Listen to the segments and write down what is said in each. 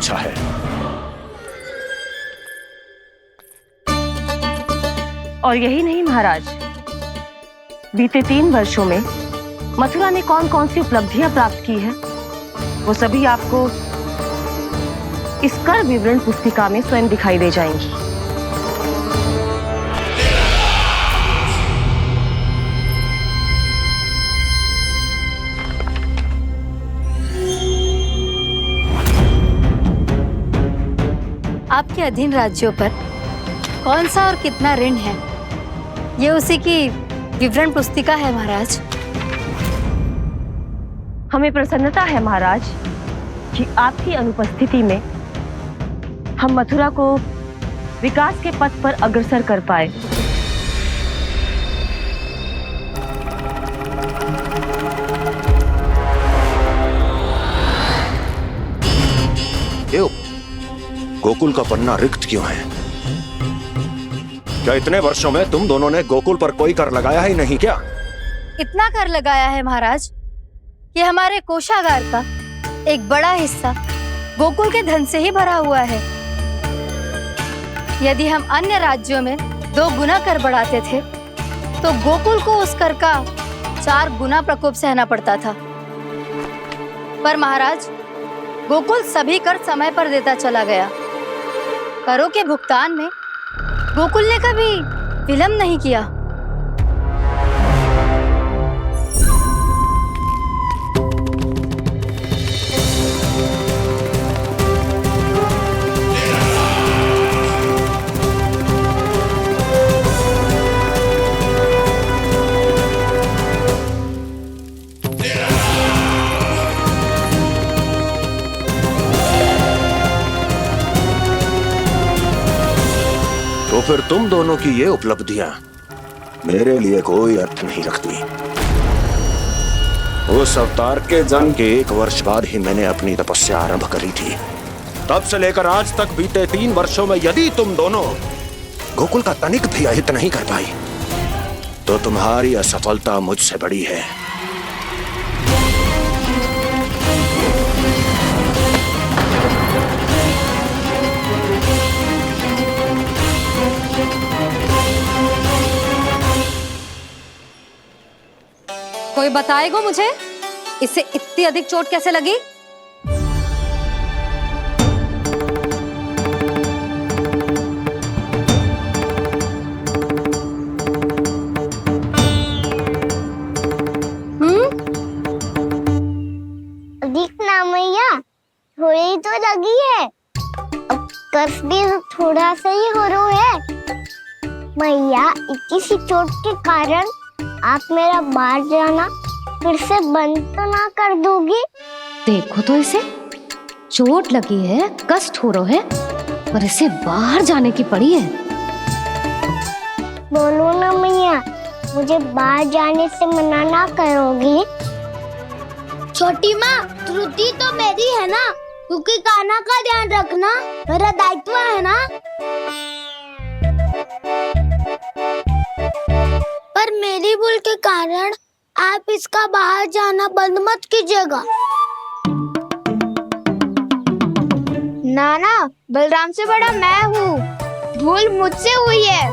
अच्छा है। और यही नहीं महाराज, बीते 3 वर्षों में मथुरा ने कौन कौन सी उपलब्धियां प्राप्त की है, वो सभी आपको इस कर विवरण पुस्तिका में स्वयं दिखाई दे जाएंगी। आपके अधीन राज्यों पर कौन सा और कितना ऋण है, ये उसी की विवरण पुस्तिका है महाराज। हमें प्रसन्नता है महाराज कि आपकी अनुपस्थिति में हम मथुरा को विकास के पथ पर अग्रसर कर पाए। क्यों गोकुल का पन्ना रिक्त क्यों है? क्या इतने वर्षों में तुम दोनों ने गोकुल पर कोई कर लगाया ही नहीं क्या? इतना कर लगाया है महाराज कि हमारे कोषागार का एक बड़ा हिस्सा गोकुल के धन से ही भरा हुआ है। यदि हम अन्य राज्यों में 2 गुना कर बढ़ाते थे तो गोकुल को उस कर का 4 गुना प्रकोप सहना पड़ता था। पर महाराज, गोकुल सभी कर समय पर देता चला गया। करों के भुगतान में गोकुल ने कभी विलंब नहीं किया। तो फिर तुम दोनों की ये उपलब्धियां मेरे लिए कोई अर्थ नहीं रखती। उस अवतार के जन्म के 1 वर्ष बाद ही मैंने अपनी तपस्या आरंभ करी थी। तब से लेकर आज तक बीते 3 वर्षों में यदि तुम दोनों गोकुल का तनिक भी अहित नहीं कर पाई तो तुम्हारी असफलता मुझसे बड़ी है। कोई बताएगा मुझे इसे इतनी अधिक चोट कैसे लगी? अधिक ना मैया, थोड़ी तो लगी है। अब कफ भी थोड़ा सा ही हो रहा है। मैया, इतनी सी चोट के कारण आप मेरा बाहर जाना फिर से बंद तो ना कर दोगी? देखो तो इसे, चोट लगी है, कष्ट हो रहा है, पर इसे बाहर जाने की पड़ी है। बोलो ना मैया, मुझे बाहर जाने से मना ना करोगी? छोटी माँ, त्रुटि तो मेरी है ना, क्योंकि कान्हा का ध्यान रखना मेरा दायित्व है ना। पर मेरी भूल के कारण आप इसका बाहर जाना बंद मत कीजिएगा। नाना, बलराम से बड़ा मैं हूँ, भूल मुझसे हुई है,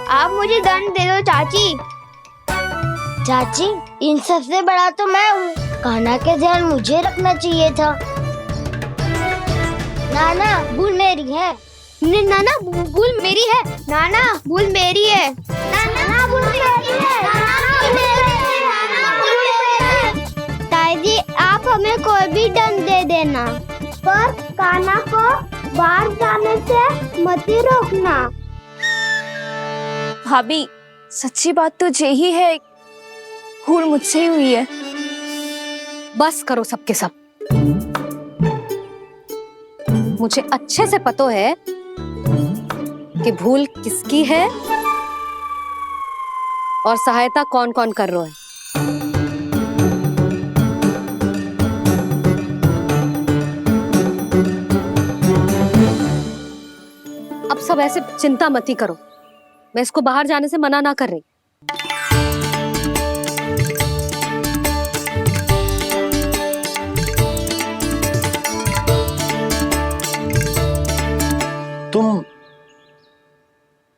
आप मुझे दंड दे दो चाची। चाची, इन सबसे बड़ा तो मैं हूँ, कान्हा के ध्यान मुझे रखना चाहिए था। नाना, भूल मेरी है। नाना, भूल मेरी है। नाना, भूल मेरी है। नाना, भूल मेरी है। नाना, भूल मेरी है। नाना, भूल मेरी है। ताई जी, आप हमें कोई भी दंड दे देना, पर कान्हा को बाहर जाने से मत ही रोकना। भाभी, सच्ची बात तो यही है, भूल मुझसे ही हुई है। बस करो सबके सब। मुझे अच्छे से पता है कि भूल किसकी है और सहायता कौन कौन कर रहा है। अब सब ऐसे चिंता मत ही करो, मैं इसको बाहर जाने से मना ना कर रही। तुम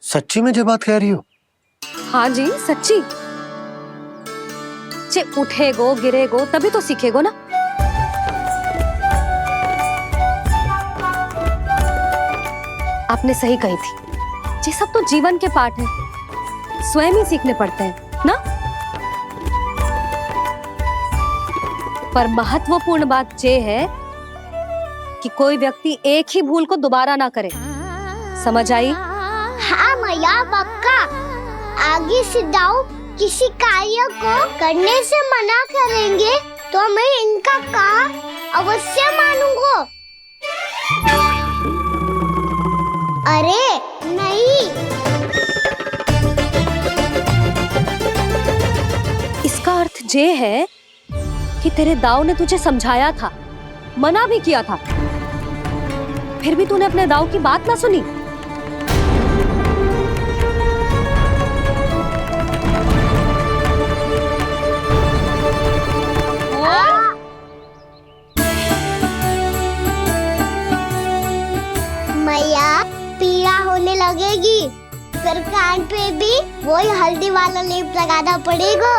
सच्ची में ये बात कह रही हो? हाँ जी सच्ची। जे उठेगो गिरेगो तभी तो सीखेगो ना। आपने सही कही थी, ये सब तो जीवन के पाठ है, स्वयं ही सीखने पड़ते हैं ना। पर महत्वपूर्ण बात ये है कि कोई व्यक्ति एक ही भूल को दोबारा ना करे, समझ आई? हाँ मैया पक्का। आगे से दाऊ किसी कार्य को करने से मना करेंगे तो मैं इनका कहा अवश्य मानूंगा। अरे नहीं। इसका अर्थ ये है कि तेरे दाऊ ने तुझे समझाया था, मना भी किया था, फिर भी तूने अपने दाऊ की बात ना सुनी। मैया पीड़ा होने लगेगी, फिर कान पे भी वही हल्दी वाला लेप लगाना पड़ेगा।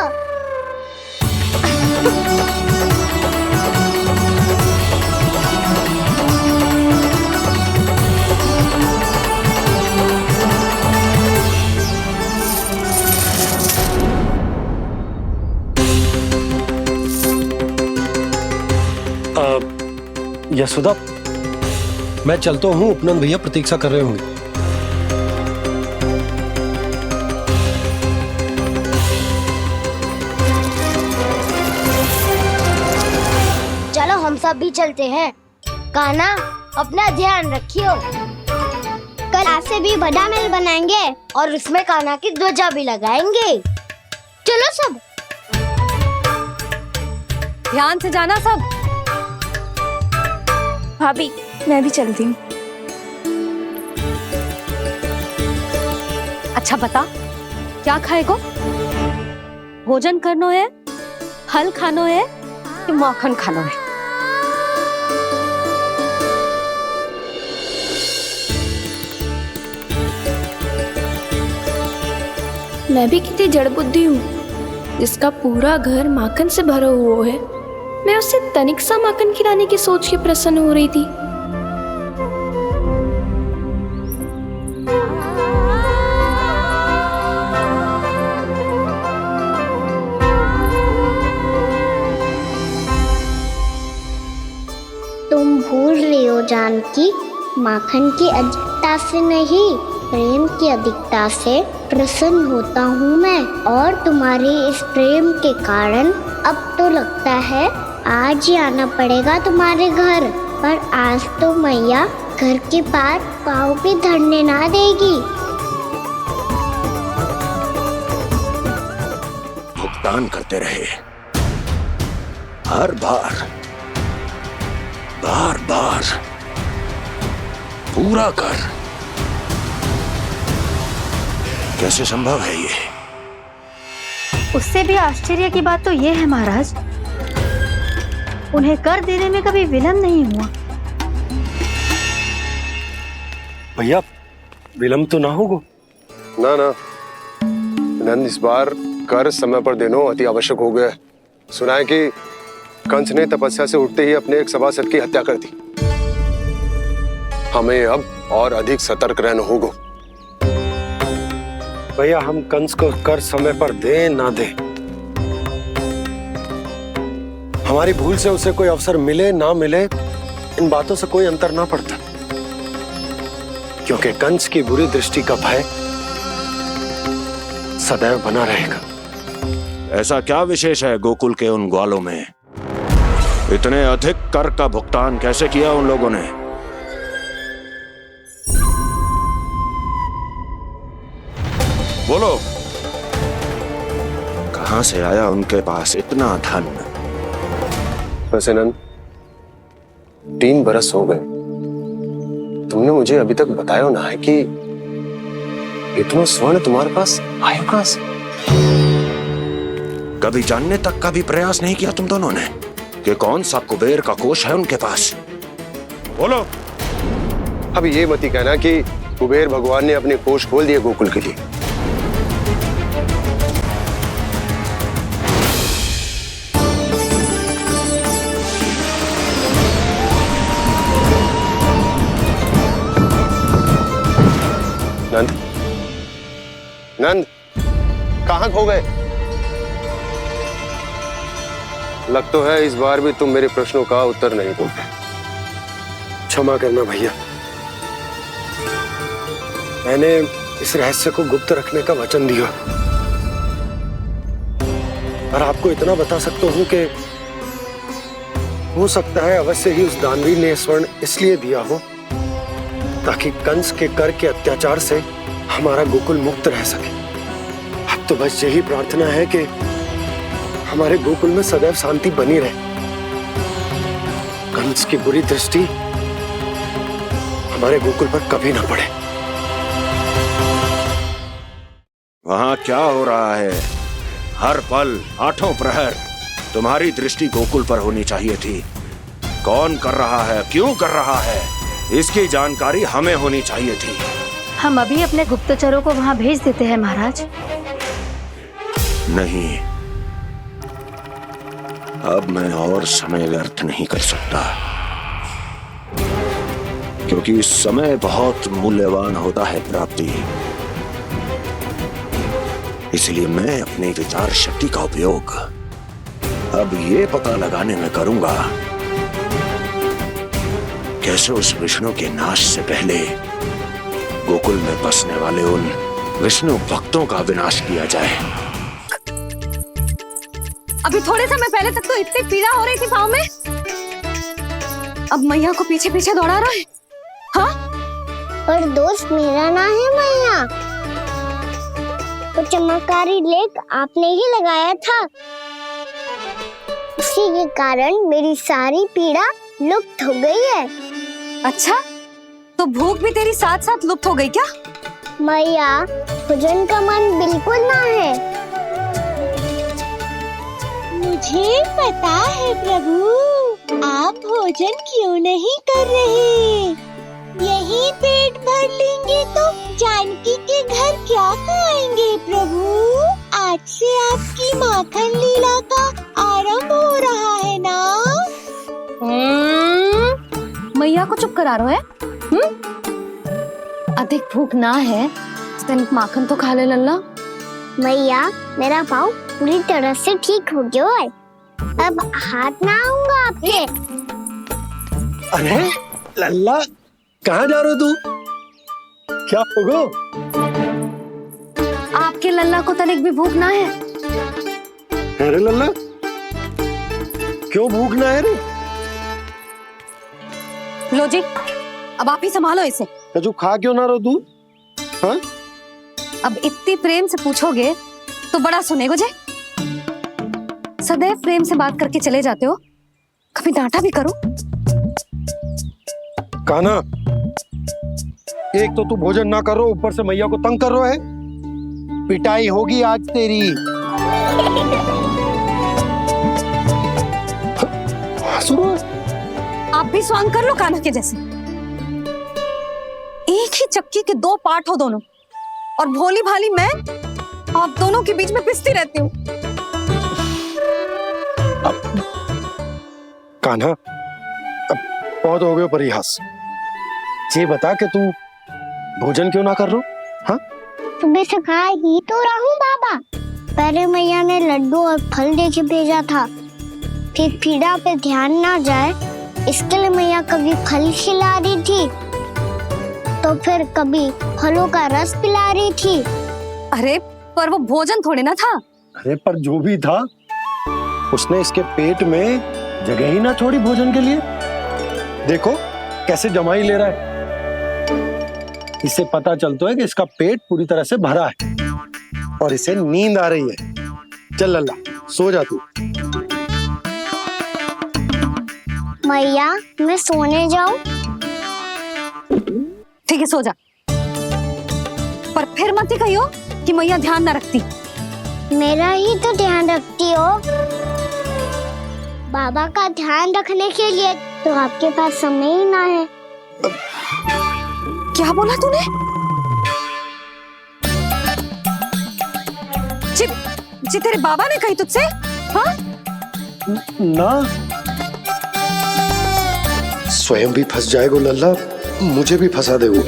यशोदा, मैं चलता हूँ, उपनंद भैया प्रतीक्षा कर रहे होंगे। चलो हम सब भी चलते हैं। कान्हा अपना ध्यान रखियो। कल आज से भी बड़ा महल बनाएंगे और उसमें कान्हा की ध्वजा भी लगाएंगे। चलो सब। ध्यान से जाना सब। भाभी मैं भी चलती हूँ। अच्छा बता, क्या खाएगो? भोजन करनो है, फल खानो है कि माखन खानो है? मैं भी कितनी जड़ बुद्धि हूँ, जिसका पूरा घर माखन से भरा हुआ है। मैं उससे तनिक सा माखन खिलाने की सोच के प्रसन्न हो रही थी। तुम भूल रही हो जानकी, माखन की अधिकता से नहीं, प्रेम की अधिकता से प्रसन्न होता हूँ मैं। और तुम्हारे इस प्रेम के कारण अब तो लगता है आज ही आना पड़ेगा तुम्हारे घर। पर आज तो मैया घर के पार पाँव भी धरने ना देगी। भुगतान करते रहे, हर बार बार बार पूरा कर। कैसे संभव है ये? उससे भी आश्चर्य की बात तो ये है महाराज, उन्हें कर देने में कभी विलंब नहीं हुआ। भैया विलंब तो ना होगा? ना ना नंद, इस बार कर समय पर देना अति आवश्यक हो गया। सुना है कि कंस ने तपस्या से उठते ही अपने एक सभासद की हत्या कर दी। हमें अब और अधिक सतर्क रहना होगा। भैया हम कंस को कर समय पर दे ना दे, हमारी भूल से उसे कोई अवसर मिले ना मिले, इन बातों से कोई अंतर ना पड़ता, क्योंकि कंस की बुरी दृष्टि का भय सदैव बना रहेगा। ऐसा क्या विशेष है गोकुल के उन ग्वालों में? इतने अधिक कर का भुगतान कैसे किया उन लोगों ने? बोलो, कहां से आया उनके पास इतना धन? वैसे नंद, 3 बरस हो गए, तुमने मुझे अभी तक बताया ना है कि इतना स्वर्ण तुम्हारे पास आया कहां से? कभी जानने तक का भी प्रयास नहीं किया तुम दोनों ने कि कौन सा कुबेर का कोष है उनके पास? बोलो। अब ये मत ही कहना कि कुबेर भगवान ने अपने कोष खोल दिए गोकुल के लिए। नंद, नंद, कहाँ खो गए? लग तो है इस बार भी तुम मेरे प्रश्नों का उत्तर नहीं दोगे। क्षमा करना भैया, मैंने इस रहस्य को गुप्त रखने का वचन दिया। और आपको इतना बता सकता हूं कि हो सकता है अवश्य ही उस दानवीर ने स्वर्ण इसलिए दिया हो ताकि कंस के कर के अत्याचार से हमारा गोकुल मुक्त रह सके। अब तो बस यही प्रार्थना है कि हमारे गोकुल में सदैव शांति बनी रहे, कंस की बुरी दृष्टि हमारे गोकुल पर कभी ना पड़े। वहां क्या हो रहा है? हर पल आठों प्रहर तुम्हारी दृष्टि गोकुल पर होनी चाहिए थी। कौन कर रहा है, क्यों कर रहा है, इसकी जानकारी हमें होनी चाहिए थी। हम अभी अपने गुप्तचरों को वहां भेज देते हैं महाराज। नहीं, अब मैं और समय व्यर्थ नहीं कर सकता, क्योंकि समय बहुत मूल्यवान होता है प्राप्ति। इसलिए मैं अपनी विचार शक्ति का उपयोग अब ये पता लगाने में करूंगा कैसे उस विष्णु के नाश से पहले गोकुल में बसने वाले उन विष्णु भक्तों का विनाश किया जाए। अभी थोड़े समय पहले तक तो इतनी पीड़ा हो रही थी पाँव में, अब मैया को पीछे पीछे दौड़ा रहा है। हाँ, पर दोस्त मेरा ना है मैया, तो चमत्कारी लेख आपने ही लगाया था, उसी के कारण मेरी सारी पीड़ा लुप्त हो गई है। अच्छा, तो भूख भी तेरी साथ साथ लुप्त हो गई क्या? मैया, भोजन का मन बिल्कुल ना है। मुझे पता है प्रभु, आप भोजन क्यों नहीं कर रहे। यही पेट भर लेंगे तो जानकी के घर क्या खाएंगे प्रभु। आज से आपकी माखन लीला का आरंभ हो रहा है ना। मैया को चुप करा रहे है? अधिक भूख ना है तो तनिक माखन तो खा ले लल्ला। मैया, मेरा पाँव पूरी तरह से ठीक हो गया है, अब हाथ ना आऊंगा आपके। अरे लल्ला, कहाँ जा रहे हो तू? क्या होगा? आपके लल्ला को तनिक भी भूख ना है? अरे लल्ला, क्यों भूख ना है रे? लो जी, अब आप ही संभालो इसे। तू खा क्यों ना रहो तू? हाँ? अब इतनी प्रेम से पूछोगे तो बड़ा सुनेगो जे। सदैव प्रेम से बात करके चले जाते हो, कभी डांटा भी करो। कान्हा, एक तो तू भोजन ना कर रहा, ऊपर से मैया को तंग कर रहा है। पिटाई होगी आज तेरी। आप भी स्वांग कर लो कान्हा के जैसे। एक ही चक्की के दो पार्ट हो दोनों, और भोली भाली मैं आप दोनों के बीच में पिसती रहती हूँ। कान्हा, अब बहुत हो गए परिहास। ये बता कि तू भोजन क्यों ना कर रहा? हाँ? सुबह से खा ही तो रहा हूँ बाबा। पहले मैया ने लड्डू और फल दे के भेजा था, फिर पीड़ा पे ध्यान ना जाए इसके लिए मैया कभी फल खिला रही थी तो फिर कभी फलों का रस पिला रही थी। अरे पर वो भोजन थोड़े ना था। अरे पर जो भी था, उसने इसके पेट में जगह ही ना छोड़ी भोजन के लिए। देखो कैसे जमाई ले रहा है। इससे पता चलता है कि इसका पेट पूरी तरह से भरा है और इसे नींद आ रही है। चल लल्ला, सो जा तू। मैया, मैं सोने जाऊं? ठीक है, सो जा, पर फिर मत ही कहियो कि मैया ध्यान ना रखती। मेरा ही तो ध्यान रखती हो। बाबा का ध्यान रखने के लिए तो आपके पास समय ही ना है। क्या बोला तूने? जी तेरे बाबा ने कही तुझसे? हाँ? ना, स्वयं भी फंस जाएगा लल्ला, मुझे भी फंसा दे वो।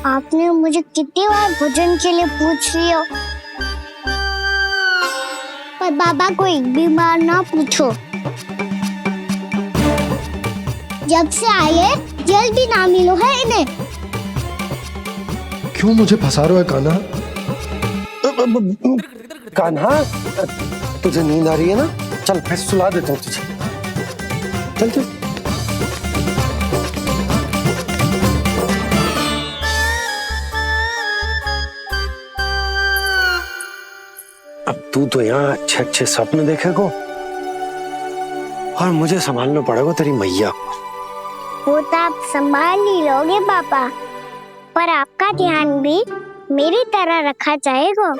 आपने मुझे कितनी बार भोजन के लिए पूछ लिया, पर बाबा को एक भी बार ना पूछो। जब से आए जल भी ना मिलो है इन्हें। क्यों मुझे फंसा रहा है कान्हा? कान्हा, तुझे नींद आ रही है ना? चल मैं सुला देता हूँ तुझे। चल चल। अब तू तो यहाँ अच्छे अच्छे सपने देखेगा और मुझे संभालना पड़ेगा तेरी मैया को। वो तो आप संभाल ही लोगे पापा, पर आपका ध्यान भी मेरी तरह रखा जाएगा।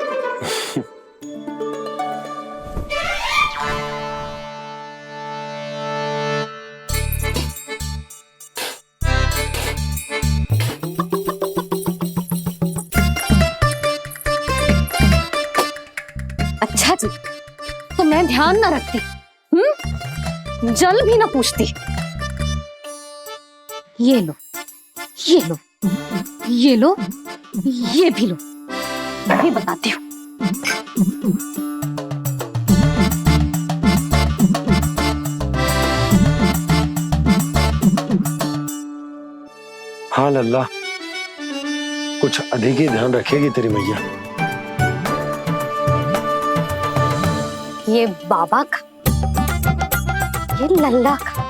अच्छा जी, तो मैं ध्यान ना रखती, जल भी ना पूछती। ये लो, ये लो, ये लो, ये भी लो, मैं भी बताती हूँ। हाँ लल्ला, कुछ अधिक ही ध्यान रखेगी तेरी मैया। ये बाबा का, ये लल्ला का।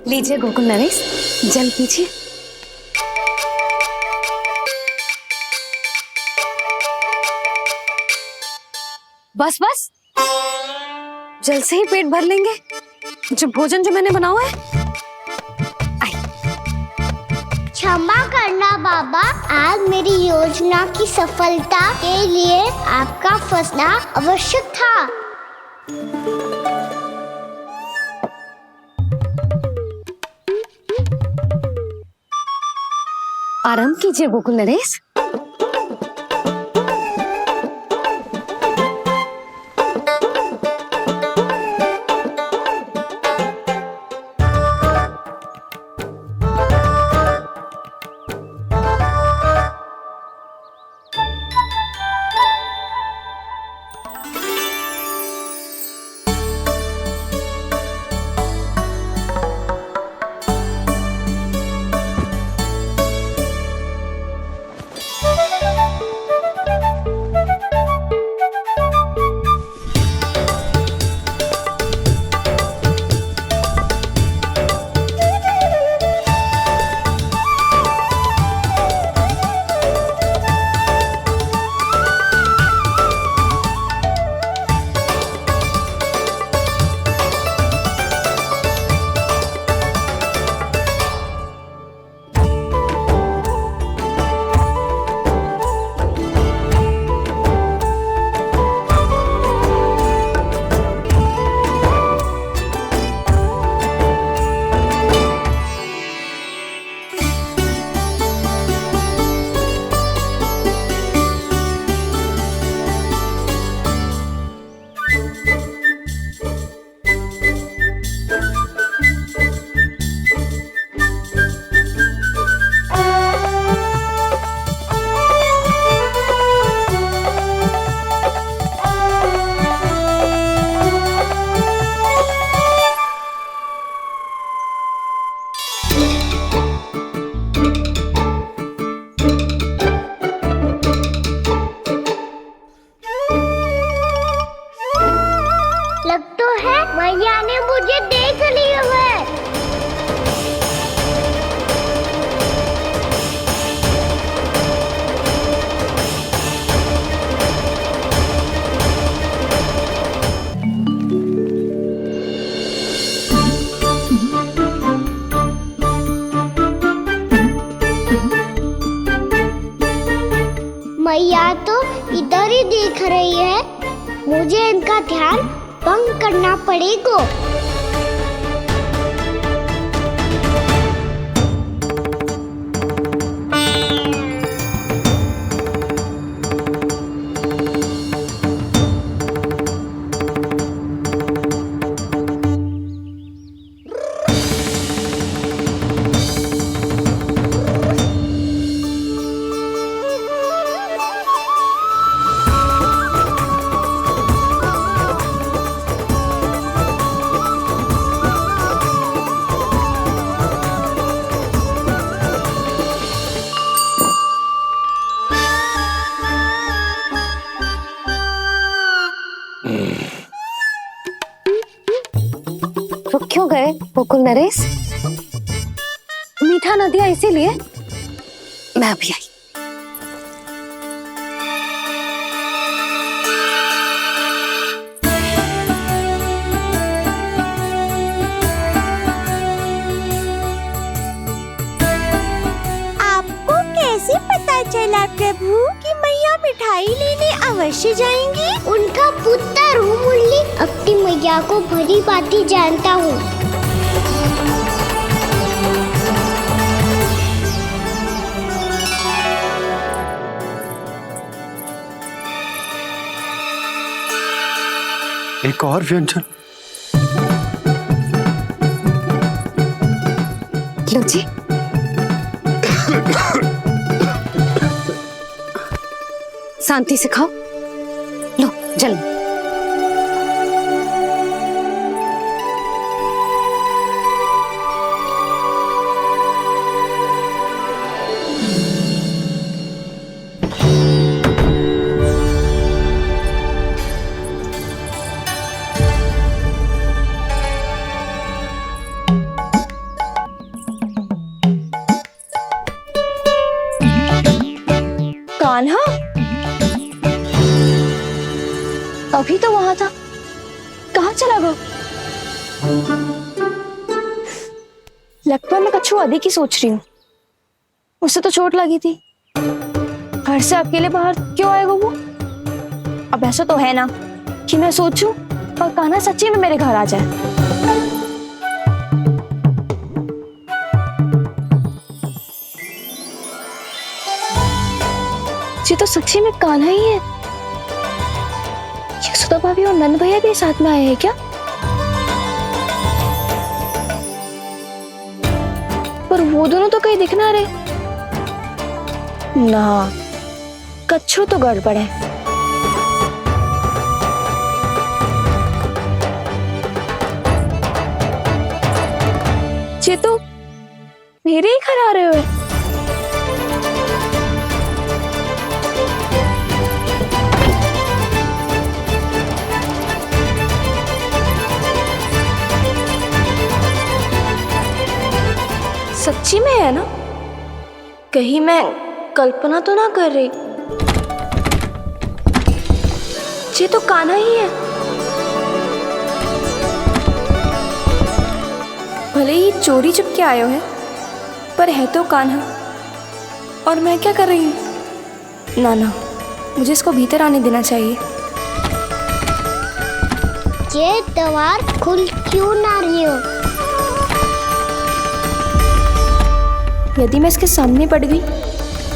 लीजिए गोकुल नरेश, जल पीजिए। बस बस, जल से ही पेट भर लेंगे। जो भोजन जो मैंने बनाया है। क्षमा करना बाबा, आज मेरी योजना की सफलता के लिए आपका फंसना आवश्यक था। आराम कीजिए गोकुल नरेश। मैया तो इधर ही देख रही है, मुझे इनका ध्यान भंग करना पड़ेगा। रुक क्यों गए गोकुल नरेश? मीठा न दिया इसीलिए मैं अभी आई। आपको कैसे पता चला प्रभु कि मैया मिठाई लेने अवश्य जाएंगी? उनका पुत्र हूँ मुरली, अपनी मैया को भली भांति जानता हूँ। एक और व्यंजन। लो जी। शांति से खाओ। लो जल। कान्हा अभी तो वहां था, कहाँ चला गया? लगता है मैं कच्छू आदि की सोच रही हूँ। उसे तो चोट लगी थी, घर से अकेले बाहर क्यों आएगा वो? अब ऐसा तो है ना कि मैं सोचूं और कान्हा सच्ची में मेरे घर आ जाए। ये तो सच्ची में कान्हा ही है। यशोदा भाभी और नंद भैया भी साथ में आए हैं क्या? पर वो दोनों तो कहीं दिख ना रहे। ना, कच्छू तो गड़बड़ है। ये तो मेरे ही घर आ रहे हो। सच्ची में है ना? कहीं मैं कल्पना तो ना कर रही? ये तो कान्हा ही है। भले ही चोरी चुपके आए हो है, पर है तो कान्हा। और मैं क्या कर रही हूँ? ना ना, मुझे इसको भीतर आने देना चाहिए। ये द्वार खुल क्यों ना रही हो? यदि मैं इसके सामने पड़ गई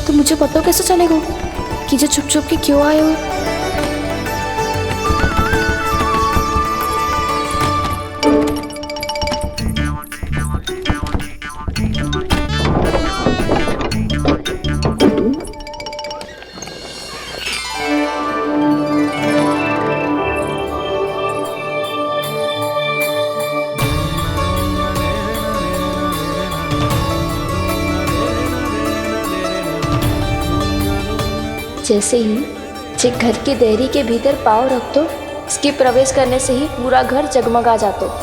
तो मुझे पता कैसे चलेगा कि जो छुप छुप के क्यों आए हो? जैसे ही जे घर की देहरी के भीतर पाँव रख दो, इसके प्रवेश करने से ही पूरा घर जगमगा जातो।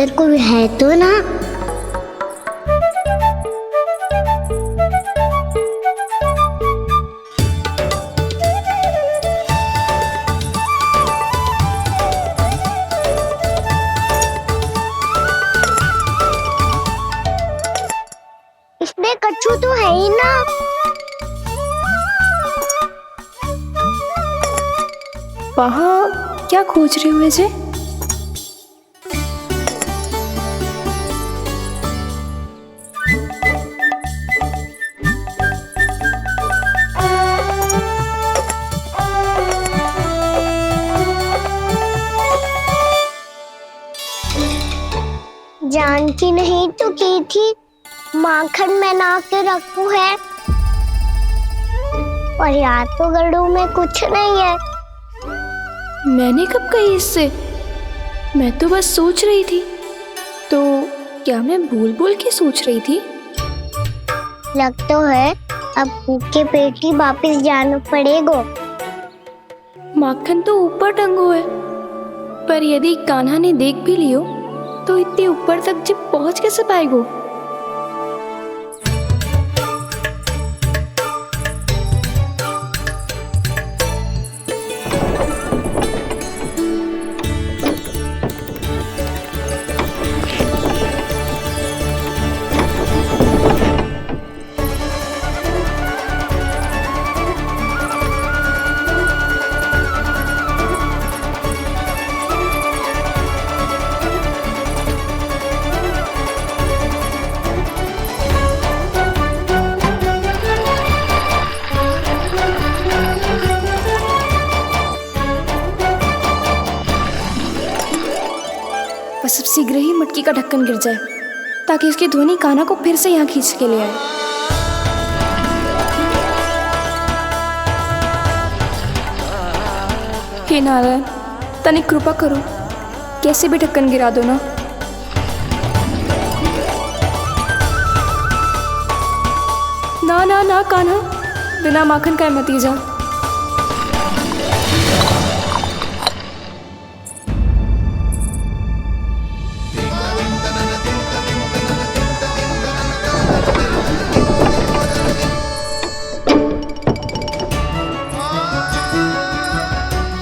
अंदर कोई है तो ना? इसमें कच्छू तो है ही ना। वहाँ क्या खोज रहे हुए जे? जानकी नहीं तो की थी माखन में ना के रखू है, और याद तो गड़ू में कुछ नहीं है। मैंने कब कही इससे? मैं तो बस सोच रही थी। तो क्या मैं भूल भूल के सोच रही थी? लग तो है अब भूखे पेट ही वापिस जाना पड़ेगा। माखन तो ऊपर टंगो है, पर यदि कान्हा ने देख भी लियो तो इतने ऊपर तक जब पहुंच कैसे पाएगो? बस अब शीघ्र ही मटकी का ढक्कन गिर जाए ताकि उसकी ध्वनि कान्हा को फिर से यहाँ खींच के ले आए। हे नारायण, तनिक कृपा करो, कैसे भी ढक्कन गिरा दो ना। ना ना ना कान्हा, बिना माखन का मत जा।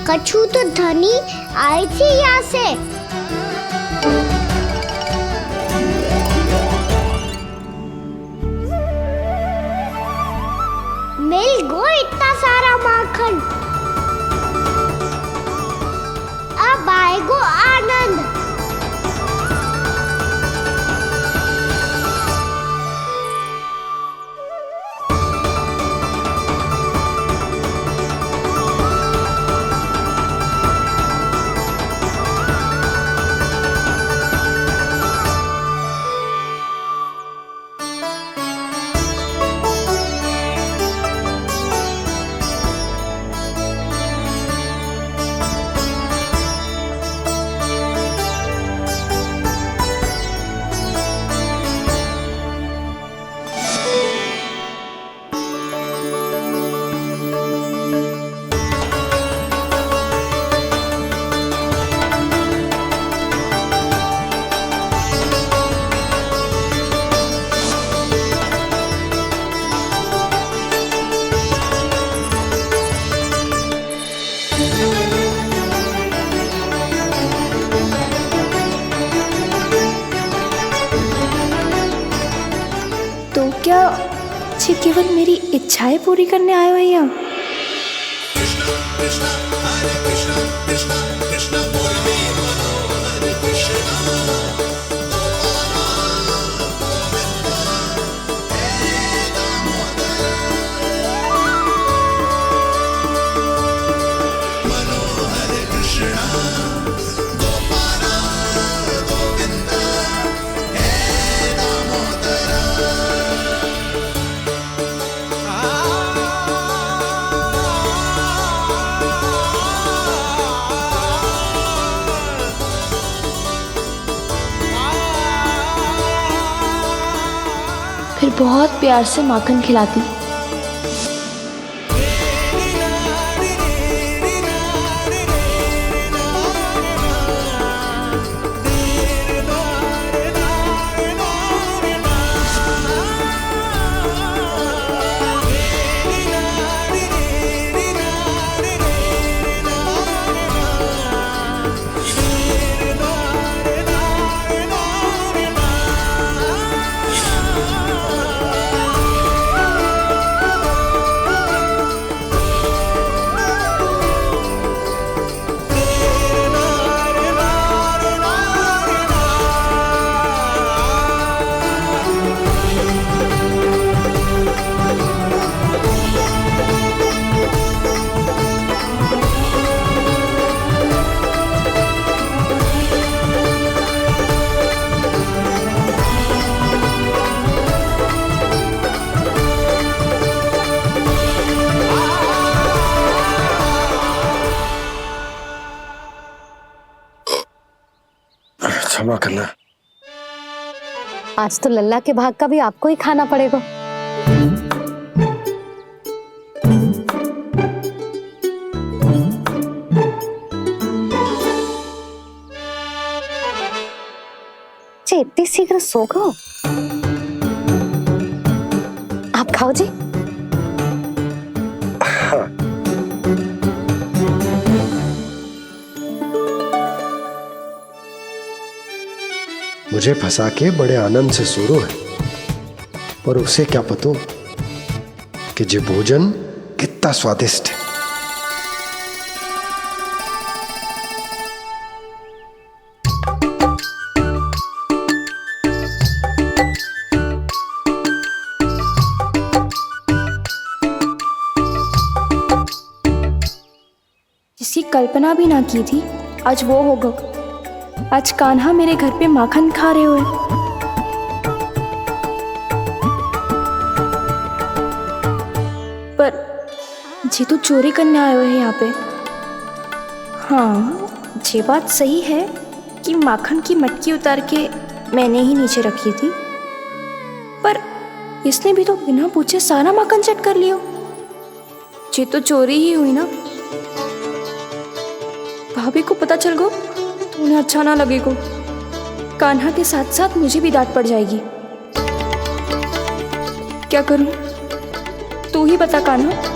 कछू तो धनी आई थी यहाँ से। मिल गो इतना सारा माखन, अब आएगो आनंद। तो क्या ये केवल मेरी इच्छाएं पूरी करने आए हो यहाँ? फिर बहुत प्यार से माखन खिलाती। क्षमा करना। आज तो लल्ला के भाग का भी आपको ही खाना पड़ेगा। इतनी शीघ्र सो गो? आप खाओ जी। हाँ। मुझे फंसा के बड़े आनंद से सो रहा है, पर उसे क्या पता कि ये भोजन कितना स्वादिष्ट है। जिसकी कल्पना भी ना की थी, आज वो होगा। आज कान्हा मेरे घर पे माखन खा रहे हुए। पर जी तो चोरी करने आए हुए हैं यहाँ पे। हाँ, ये बात सही है कि माखन की मटकी उतार के मैंने ही नीचे रखी थी, पर इसने भी तो बिना पूछे सारा माखन चट कर लिया। ये तो चोरी ही हुई ना। भाभी को पता चल गो तो उन्हें अच्छा ना लगेगा। कान्हा के साथ साथ मुझे भी डांट पड़ जाएगी। क्या करूं? तू ही बता कान्हा।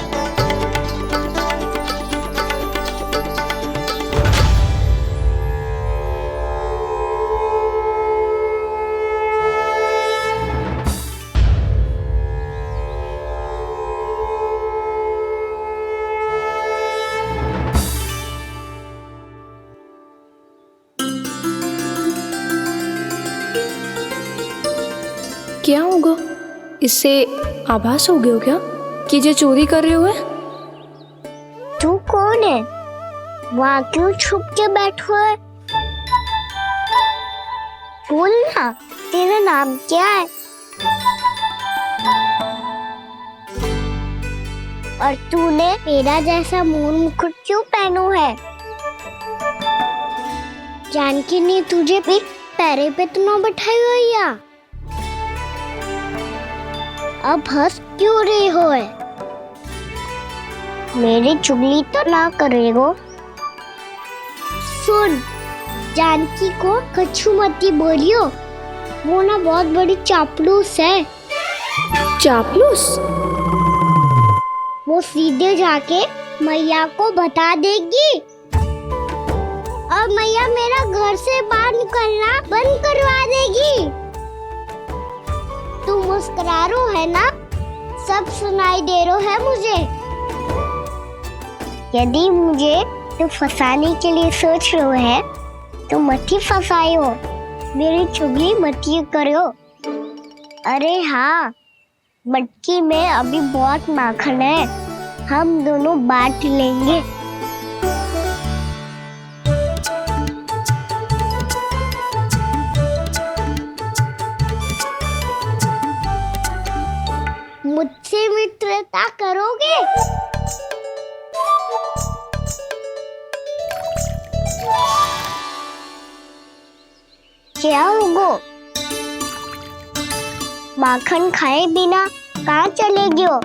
क्या होगा? इससे आभास हो गया क्या कि ये चोरी कर रहे हुए? तू कौन है? वहाँ क्यों छुप के बैठो है? बोल ना, तेरा नाम क्या है? और तूने मेरा जैसा मोर मुकुट क्यों पहनो है? जानकी ने तुझे भी पैरे पे तो ना बैठाई हुई या? अब हंस क्यों रही हो है? मेरी चुगली तो ना करेगो। सुन, जानकी को कछु मती बोलियो, वो ना बहुत बड़ी चापलूस है। चापलूस? वो सीधे जाके मैया को बता देगी और मैया मेरा घर से बाहर निकलना बंद करवा देगी। तू मुस्कुरा रो है ना? सब सुनाई दे रो है मुझे। यदि मुझे तू फंसाने के लिए सोच रो है तो मत ही फंसायो, मेरी चुगली मत ही करो। अरे हाँ, मटकी में अभी बहुत माखन है, हम दोनों बांट लेंगे। मुझसे मित्रता करोगे? क्या होगो? माखन खाए बिना कहाँ चलेगी हो?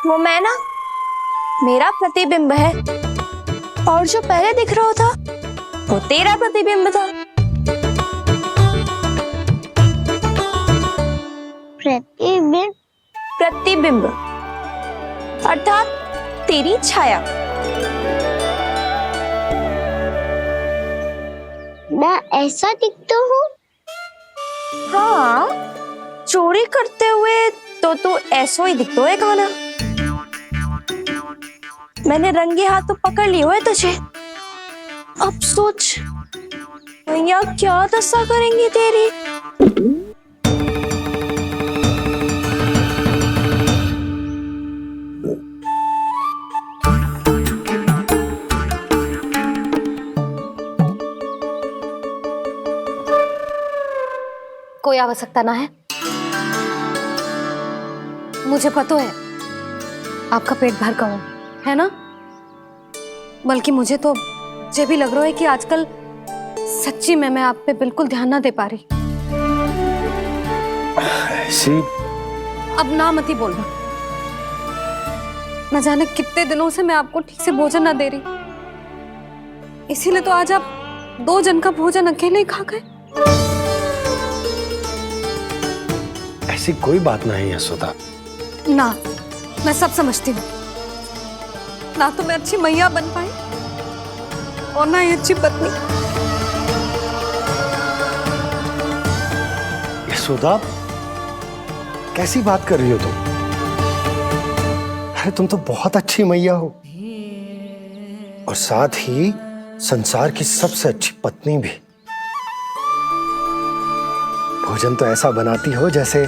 वो मैं ना, मेरा प्रतिबिंब है, और जो पहले दिख रहा था वो तेरा प्रतिबिंब था। प्रतिबिंब? प्रतिबिंब अर्थात तेरी छाया। मैं ऐसा दिखता हूँ? हाँ, चोरी करते हुए तो तू ऐसा ही दिखता है कान्हा। मैंने रंगे हाथ तो पकड़ लिए हुए तुझे। अब सोच भैया क्या दशा करेंगी तेरी। कोई आवश्यकता ना है। मुझे पता है आपका पेट भर गया है ना, बल्कि मुझे तो ये भी लग रहा है कि आजकल सच्ची में मैं आप पे बिल्कुल ध्यान ना दे पा रही। ऐसी अब ना मत ही बोलना। न जाने कितने दिनों से मैं आपको ठीक से भोजन ना दे रही, इसीलिए तो आज आप 2 जन का भोजन अकेले ही खा गए। ऐसी कोई बात नहीं है सुधा। ना, मैं सब समझती हूँ। ना तो मैं अच्छी मैया बन पाई और ना ही अच्छी पत्नी। सुधा, कैसी बात कर रही हो तुम? अरे तुम तो बहुत अच्छी मैया हो और साथ ही संसार की सबसे अच्छी पत्नी भी। भोजन तो ऐसा बनाती हो जैसे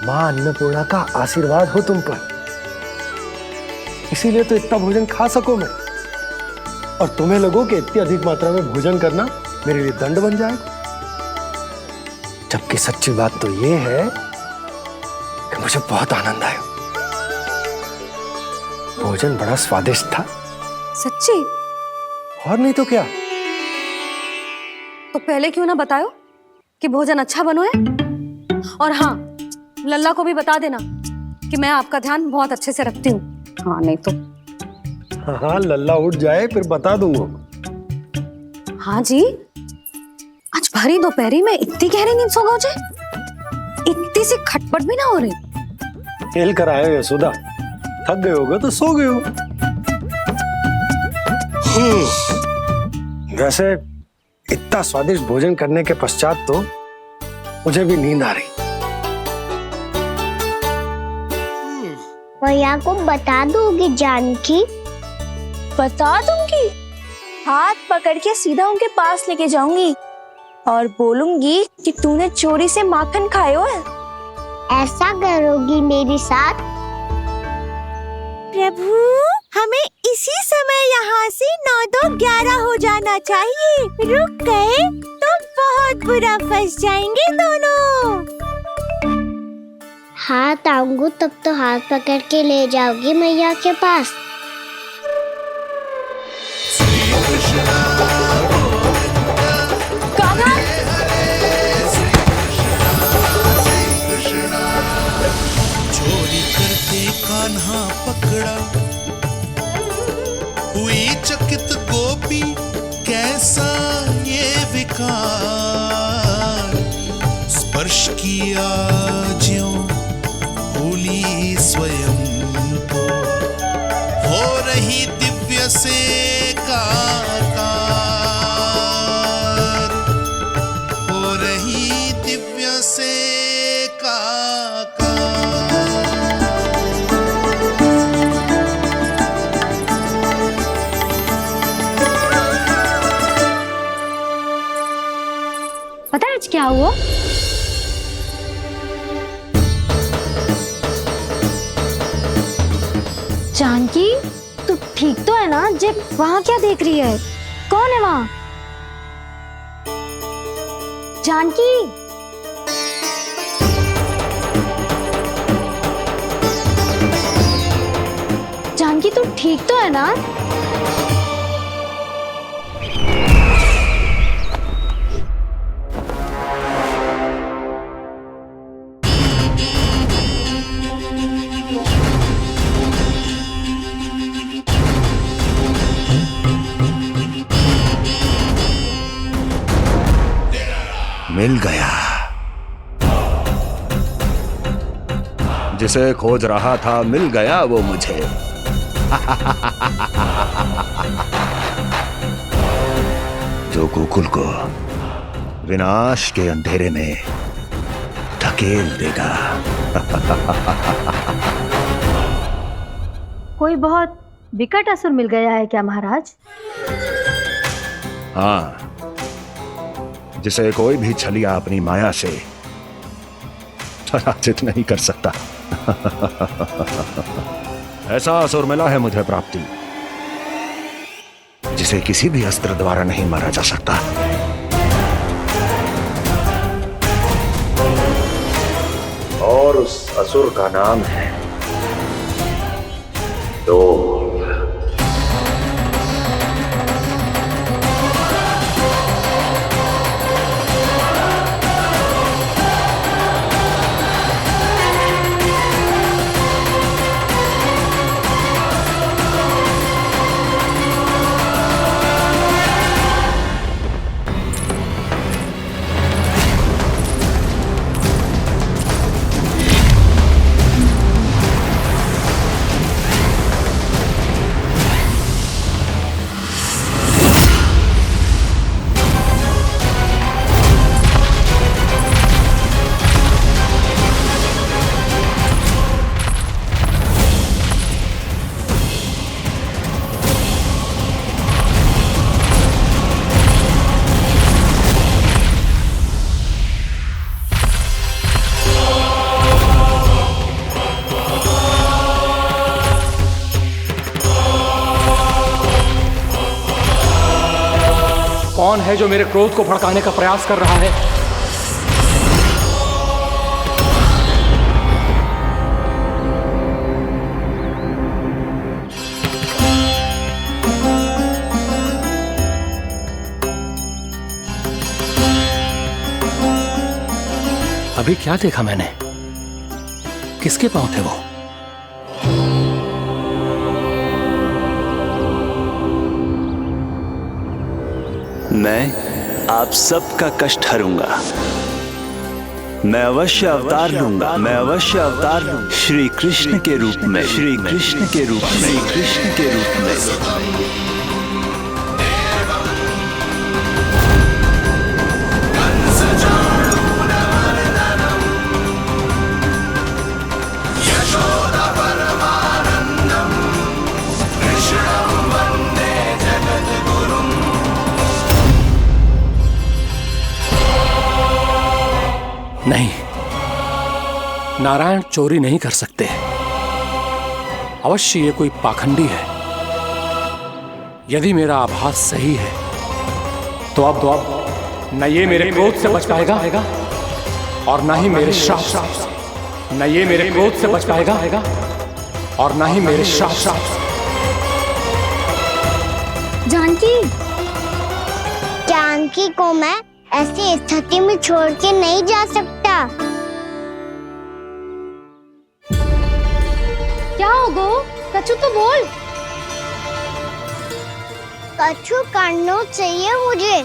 मां अन्नपूर्णा का आशीर्वाद हो तुम पर। इसीलिए तो इतना भोजन खा सको मैं, और तुम्हें लगो कि इतनी अधिक मात्रा में भोजन करना मेरे लिए दंड बन जाएगा। जबकि सच्ची बात तो ये है कि मुझे बहुत आनंद आया। भोजन बड़ा स्वादिष्ट था। सच्ची? और नहीं तो क्या। तो पहले क्यों ना बताओ कि भोजन अच्छा बनो है। और हाँ, लल्ला को भी बता देना कि मैं आपका ध्यान बहुत अच्छे से रखती हूँ। हाँ नहीं तो। हाँ, लल्ला उठ जाए फिर बता दूंगा। हाँ जी, आज भरी दोपहरी में इतनी गहरी नींद सो गए, इतनी सी खटपट भी ना हो रही। खेल कर आए हो यशोदा, थक गए होगे तो सो गए हो। वैसे इतना स्वादिष्ट भोजन करने के पश्चात तो मुझे भी नींद आ रही। भैया को बता दोगी जानकी? बता दूंगी। हाथ पकड़ के सीधा उनके पास लेके जाऊंगी और बोलूंगी कि तूने चोरी से माखन खाया है। ऐसा करोगी मेरे साथ? प्रभु, हमें इसी समय यहाँ से 9-2-11 हो जाना चाहिए। रुक गए तो बहुत बुरा फंस जाएंगे दोनों। हाथ आऊंगी तब तो हाथ पकड़ के ले जाओगी मैया के पास। चोरी करते कान्हा पकड़ा, हुई चकित गोपी कैसा ये विकार। स्पर्श किया ज्यों भूली स्वयं को, हो रही दिव्य से काकार, हो रही दिव्य से काकार। पता है आज क्या हुआ? जानकी, तू ठीक तो है ना? जे वहाँ क्या देख रही है? कौन है वहाँ? जानकी, जानकी तू ठीक तो है ना? मिल गया। जिसे खोज रहा था मिल गया वो मुझे। जो गोकुल को विनाश के अंधेरे में धकेल देगा। कोई बहुत विकट असुर मिल गया है क्या महाराज? हाँ, जिसे कोई भी छलिया अपनी माया से पराजित नहीं कर सकता। ऐसा असुर मिला है मुझे प्राप्ति, जिसे किसी भी अस्त्र द्वारा नहीं मारा जा सकता। उस असुर का नाम है लोभ। कौन है जो मेरे क्रोध को भड़काने का प्रयास कर रहा है? अभी क्या देखा मैंने? किसके पांव थे वो? मैं आप सबका कष्ट हरूंगा। मैं अवश्य अवतार लूंगा। मैं अवश्य अवतार लूंगा श्री कृष्ण के रूप में। श्री कृष्ण के रूप में। श्री कृष्ण के रूप में। नहीं, नारायण चोरी नहीं कर सकते। अवश्य ये कोई पाखंडी है। यदि मेरा आभास सही है तो अब न ये मेरे क्रोध से बच पाएगा और न ही मेरे श्राप। न ये मेरे क्रोध से बच पाएगा और न ही मेरे श्राप। जानकी को मैं ऐसी स्थिति में छोड़ के नहीं जा सकता। क्या हो गो? कछु तो बोल। कछु करना चाहिए मुझे,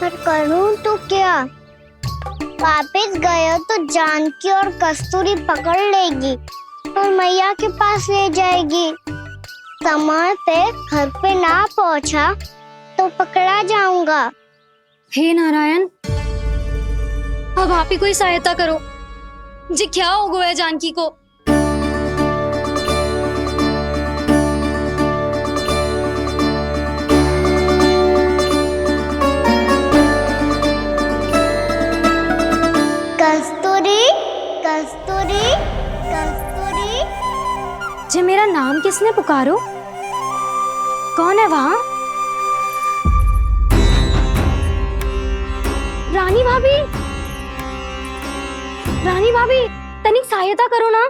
पर करूं तो क्या? वापस गया तो जानकी और कस्तूरी पकड़ लेगी और मैया के पास ले जाएगी। समय पे घर पे ना पहुंचा तो पकड़ा जाऊंगा। हे नारायण, अब आप ही कोई सहायता करो जी। क्या हो गया है जानकी को? कस्तूरी, कस्तूरी, कस्तूरी। जी मेरा नाम किसने पुकारो? कौन है वहाँ? रानी भाभी, रानी भाभी, तनिक सहायता करो ना।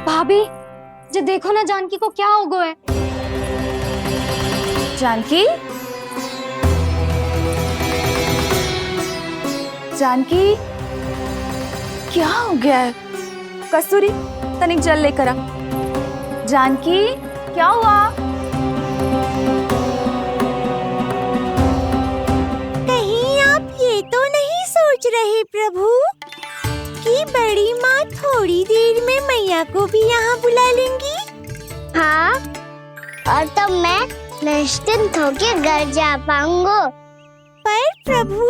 भाभी, जे देखो ना जानकी को क्या हो गया है। जानकी, जानकी, क्या हो गया है? कस्तूरी, तनिक जल लेकर आ। जानकी, क्या हुआ? तो नहीं सोच रहे प्रभु कि बड़ी माँ थोड़ी देर में मैया को भी यहाँ बुला लेंगी? हाँ, और तब मैं निश्चिंत होके घर जा पाऊंगा। पर प्रभु,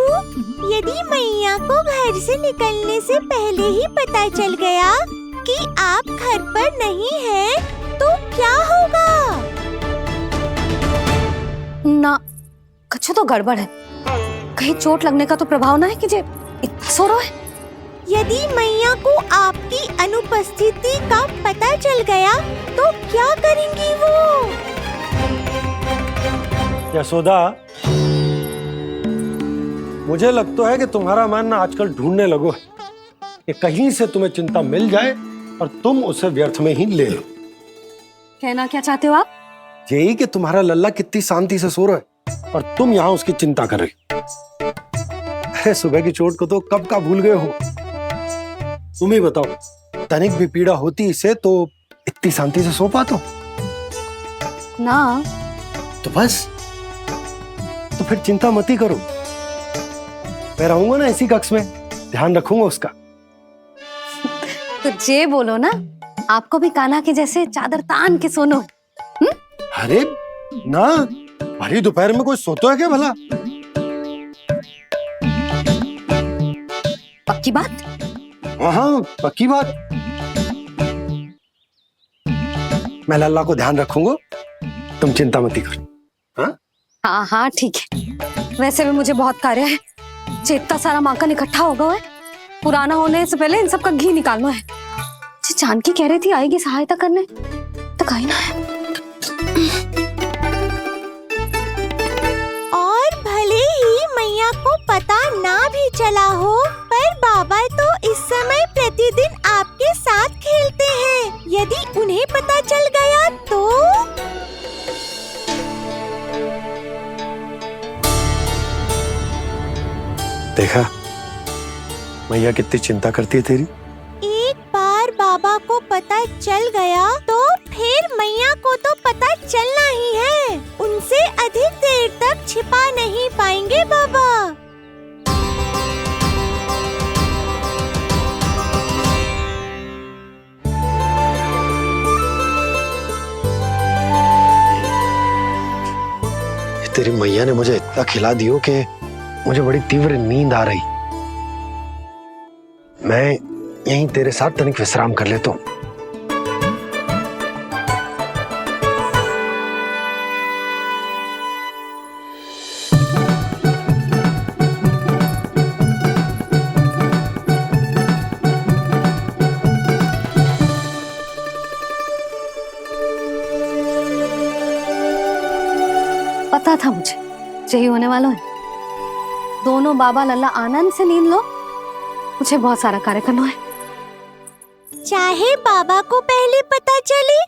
यदि मैया को घर से निकलने से पहले ही पता चल गया कि आप घर पर नहीं हैं, तो क्या होगा? ना, कछु तो गड़बड़ है। कहीं चोट लगने का तो प्रभाव ना है कि जे इतना सो रहा है। यदि मैया को आपकी अनुपस्थिति का पता चल गया तो क्या करेंगी वो? यशोदा, मुझे लगता है कि तुम्हारा मन ना आजकल ढूंढने लगो है कि कहीं से तुम्हें चिंता मिल जाए और तुम उसे व्यर्थ में ही ले लो। कहना क्या चाहते हो आप? यही कि तुम्हारा लल्ला कितनी शांति से सो रहा है और तुम यहाँ उसकी चिंता कर रही हो। अरे सुबह की चोट को तो कब का भूल गए हो। तुम ही बताओ, तनिक भी पीड़ा होती इसे तो इतनी शांति से सो पाते हो? ना। तो बस, तो फिर चिंता मत ही करो। मैं रहूंगा ना इसी कक्ष में, ध्यान रखूंगा उसका। तो जे बोलो ना, आपको भी कान्हा के जैसे चादर तान के सोनो। अरे ना, भरी दोपहर में कोई सोता है क्या भला? पक्की बात? हाँ, पक्की बात। मैं लल्ला को ध्यान रखूंगा, तुम चिंता मत करो। हाँ हाँ ठीक है। वैसे भी मुझे बहुत कार्य है। इतना सारा माखन इकट्ठा होगा है, पुराना होने से पहले इन सब का घी निकालना है। जानकी कह रही थी आएगी सहायता करने, तो कहीं ना है। और भले ही मैया को पता ना भी चला हो, पर बाबा तो इस समय प्रतिदिन आपके साथ खेलते हैं। यदि उन्हें पता चल गया तो? देखा मैया कितनी चिंता करती है तेरी। एक बार बाबा को पता चल गया तो फिर मैया को तो पता चलना ही है। उनसे अधिक देर तक छिपा नहीं पाएंगे बाबा। तेरी मैया ने मुझे इतना खिला दियो कि मुझे बड़ी तीव्र नींद आ रही। मैं यहीं तेरे साथ तनिक विश्राम कर लेता हूँ। पता था मुझे यही होने वाला है। दोनों बाबा लल्ला आनंद से नींद लो, मुझे बहुत सारा कार्य करना है। चाहे बाबा को पहले पता चले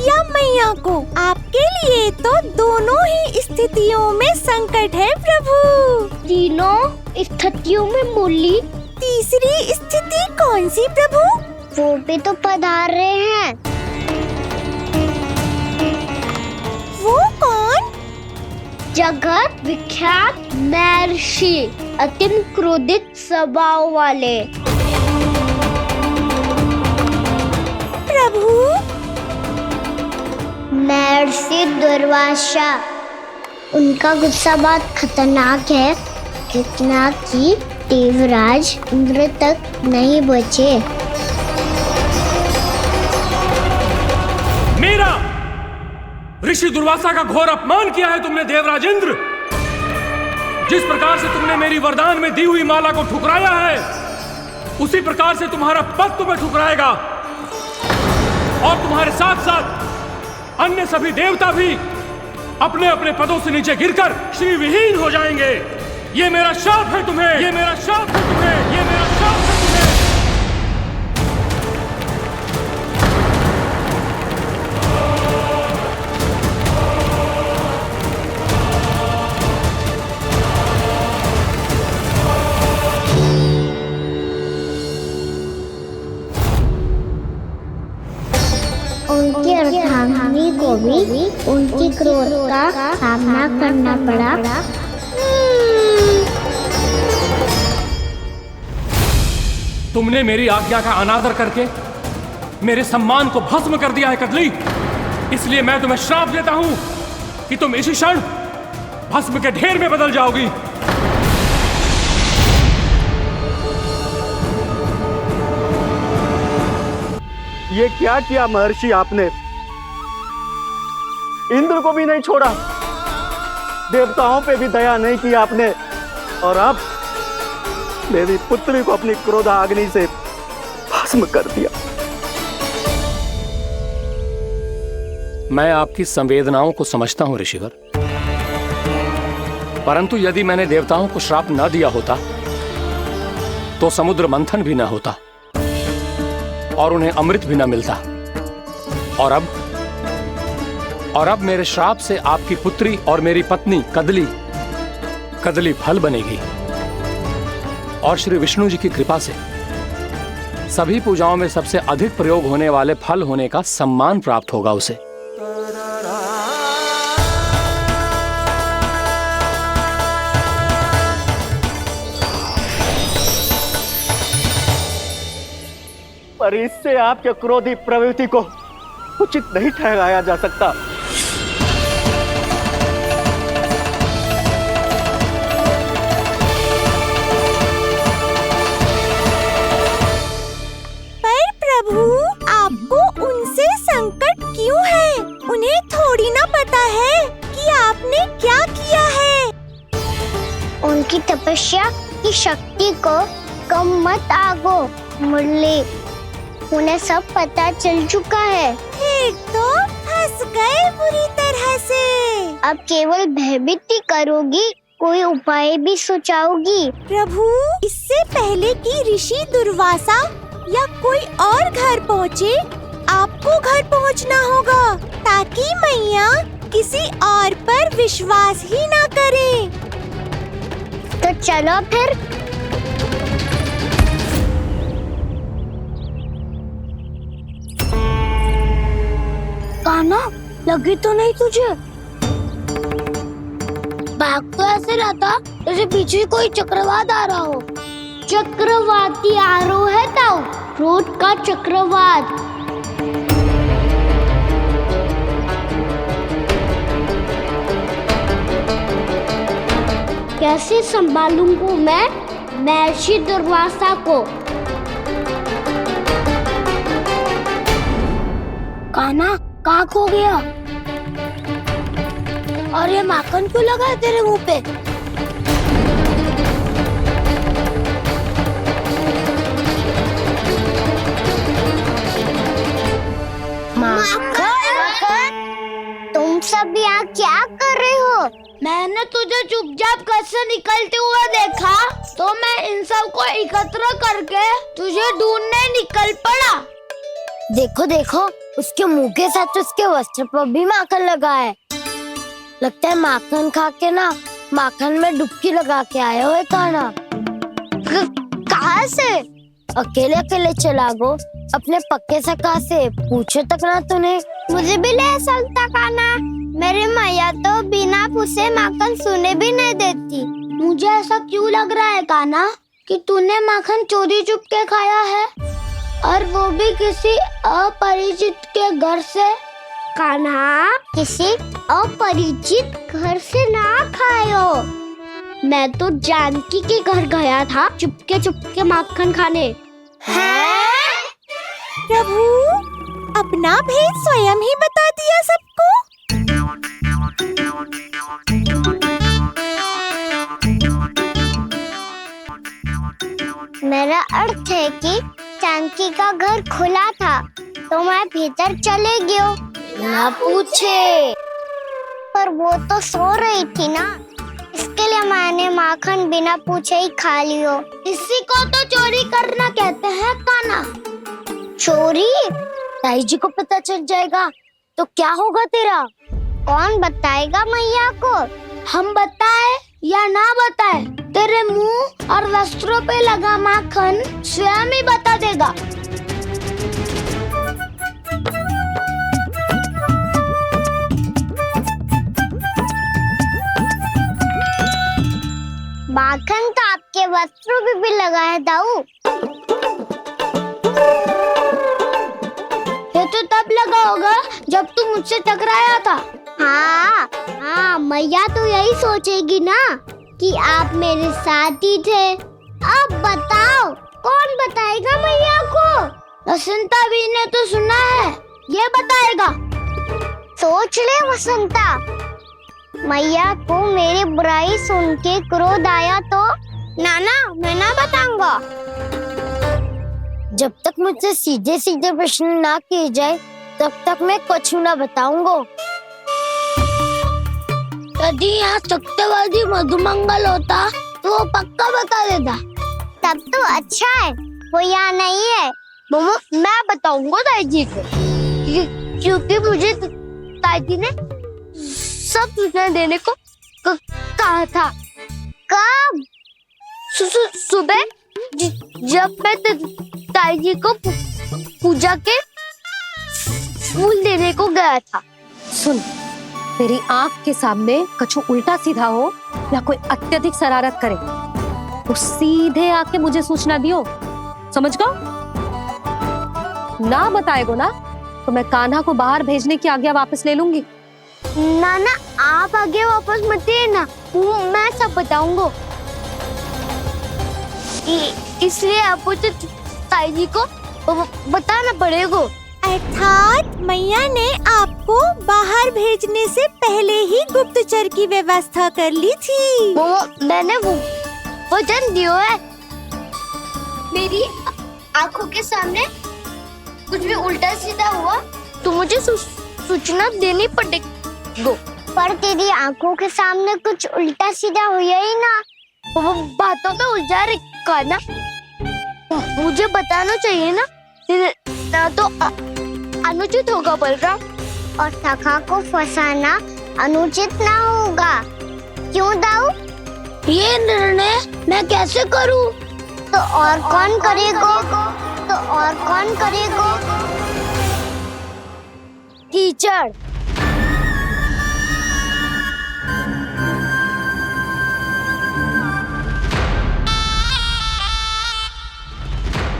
या मैया को, आपके लिए तो दोनों ही स्थितियों में संकट है प्रभु। तीनों स्थितियों में मूली। तीसरी स्थिति कौन सी प्रभु? वो भी तो पधार रहे हैं। वो कौन? जगत विख्यात महर्षि, अत्यंत क्रोधित स्वभाव वाले। प्रभु, महर्षि दुर्वासा। उनका गुस्सा बहुत खतरनाक है, इतना कि देवराज इंद्र तक नहीं बचे। मेरा ऋषि दुर्वासा का घोर अपमान किया है तुमने देवराज इंद्र। जिस प्रकार से तुमने मेरी वरदान में दी हुई माला को ठुकराया है, उसी प्रकार से तुम्हारा पद तुम्हें ठुकराएगा और तुम्हारे साथ साथ अन्य सभी देवता भी अपने अपने पदों से नीचे गिरकर श्री विहीन हो जाएंगे। ये मेरा शाप है तुम्हें, ये मेरा शाप है तुम्हें, ये मेरा शाप है तुम्हें। उनकी अर्धांगिनी को भी उनकी क्रोध का सामना करना पड़ा। तुमने मेरी आज्ञा का अनादर करके मेरे सम्मान को भस्म कर दिया है कदली। इसलिए मैं तुम्हें श्राप देता हूं कि तुम इसी क्षण भस्म के ढेर में बदल जाओगी। ये क्या किया महर्षि आपने? इंद्र को भी नहीं छोड़ा, देवताओं पे भी दया नहीं की आपने, और अब मेरी पुत्री को अपनी क्रोधाग्नि से भस्म कर दिया। मैं आपकी संवेदनाओं को समझता हूं ऋषिवर, परंतु यदि मैंने देवताओं को श्राप न दिया होता तो समुद्र मंथन भी न होता और उन्हें अमृत भी न मिलता। और अब मेरे श्राप से आपकी पुत्री और मेरी पत्नी कदली फल बनेगी। और श्री विष्णु जी की कृपा से सभी पूजाओं में सबसे अधिक प्रयोग होने वाले फल होने का सम्मान प्राप्त होगा उसे। पर इससे आपके क्रोधी प्रवृत्ति को उचित नहीं ठहराया जा सकता। पर प्रभु, आपको उनसे संकट क्यों है? उन्हें थोड़ी ना पता है कि आपने क्या किया है। उनकी तपस्या की शक्ति को कम मत आगो मुरली, उन्हें सब पता चल चुका है। फिर तो फंस गए बुरी तरह से। अब केवल भयभीत ही करोगी, कोई उपाय भी सुझाओगी? प्रभु, इससे पहले कि ऋषि दुर्वासा या कोई और घर पहुँचे, आपको घर पहुँचना होगा ताकि मैया किसी और पर विश्वास ही ना करे। तो चलो फिर। कान्हा, लगी तो नहीं तुझे? भाग तो ऐसे रहा था जैसे पीछे कोई चक्रवात आ रहा हो। चक्रवाती आरोह है ताऊ, क्रोध का चक्रवात। कैसे संभालूंगा मैं महर्षि दुर्वासा को? कान्हा, कहाँ खो गया? और ये माखन क्यों लगा है तेरे मुंह पे? माखन, तुम सब यहाँ क्या कर रहे हो? मैंने तुझे चुपचाप घर से निकलते हुए देखा तो मैं इन सब को एकत्र करके तुझे ढूंढने निकल पड़ा। देखो देखो, उसके मुंह के साथ उसके वस्त्र पर भी माखन लगा है। लगता है माखन खा के ना माखन में डुबकी लगा के आए हुए कान्हा। कहाँ से? अकेले अकेले चला गो अपने पक्के सखा से, पूछे तक ना तूने। मुझे भी ले चलता कान्हा, मेरी मैया तो बिना पूछे माखन सुने भी नहीं देती। मुझे ऐसा क्यों लग रहा है कान्हा कि तूने माखन चोरी चुप के खाया है, और वो भी किसी अपरिचित के घर से? कान्हा, किसी अपरिचित घर से ना खायो। मैं तो जानकी के घर गया था चुपके माखन खाने। हैं? प्रभु, अपना भेद स्वयं ही बता दिया सबको। मेरा अर्थ है कि जानकी का घर खुला था तो मैं भीतर चले गयो। ना पूछे। पर वो तो सो रही थी ना, इसके लिए मैंने माखन बिना पूछे ही खा लियो। इसी को तो चोरी करना कहते हैं कान्हा। चोरी? ताई जी को पता चल जाएगा तो क्या होगा तेरा? कौन बताएगा मैया को? हम बताए या ना बताए, तेरे मुंह और वस्त्रों पे लगा माखन स्वयं ही बता देगा। माखन तो आपके वस्त्रों पे भी लगा है दाऊ। ये तो तब लगा होगा जब तुम मुझसे टकराया था। हाँ, मैया तो यही सोचेगी ना कि आप मेरे साथ ही थे। अब बताओ, कौन बताएगा मैया को? वसंता भी ने तो सुना है, ये बताएगा। सोच ले वसंता, मैया को मेरी बुराई सुन के क्रोध आया तो? नाना, मैं ना बताऊंगा। जब तक मुझसे सीधे सीधे प्रश्न ना किए जाए तब तक मैं कुछ ना बताऊंगा। यदि यहाँ सत्यवादी मधुमंगल होता तो वो पक्का बता देता। तब तो अच्छा है वो यहाँ नहीं है। मोमो मैं बताऊंगा ताई जी को, क्योंकि मुझे ताई जी ने सब सूचना देने को कहा था। कब? सुबह जब मैं ताई जी को पूजा के फूल देने को गया था। सुन, तेरी आंख के सामने कछु उल्टा सीधा हो या कोई अत्यधिक शरारत करे तो सीधे आके मुझे सूचना दियो, समझ गो? ना बताएगो ना तो मैं कान्हा को बाहर भेजने की आज्ञा वापस ले लूंगी। नाना आप आगे वापस मत देना, मैं सब बताऊंगा। इसलिए आपको तो ताई जी को बताना पड़ेगा। अर्थात मैया ने आपको बाहर भेजने से पहले ही गुप्तचर की व्यवस्था कर ली थी। मैंने वो वचन दिया है। मेरी आंखों के सामने कुछ भी उल्टा सीधा हुआ तो मुझे सूचना देनी पड़ेगी। पर तेरी आंखों के सामने कुछ उल्टा सीधा हुआ ही ना, वो बातों में उलझा रखा ना, मुझे बताना चाहिए ना तो अनुचित होगा बलराम। और सखा को फंसाना अनुचित ना होगा, क्यों दाऊ? ये निर्णय मैं कैसे करूं? तो और कौन करेगा? कीचड़।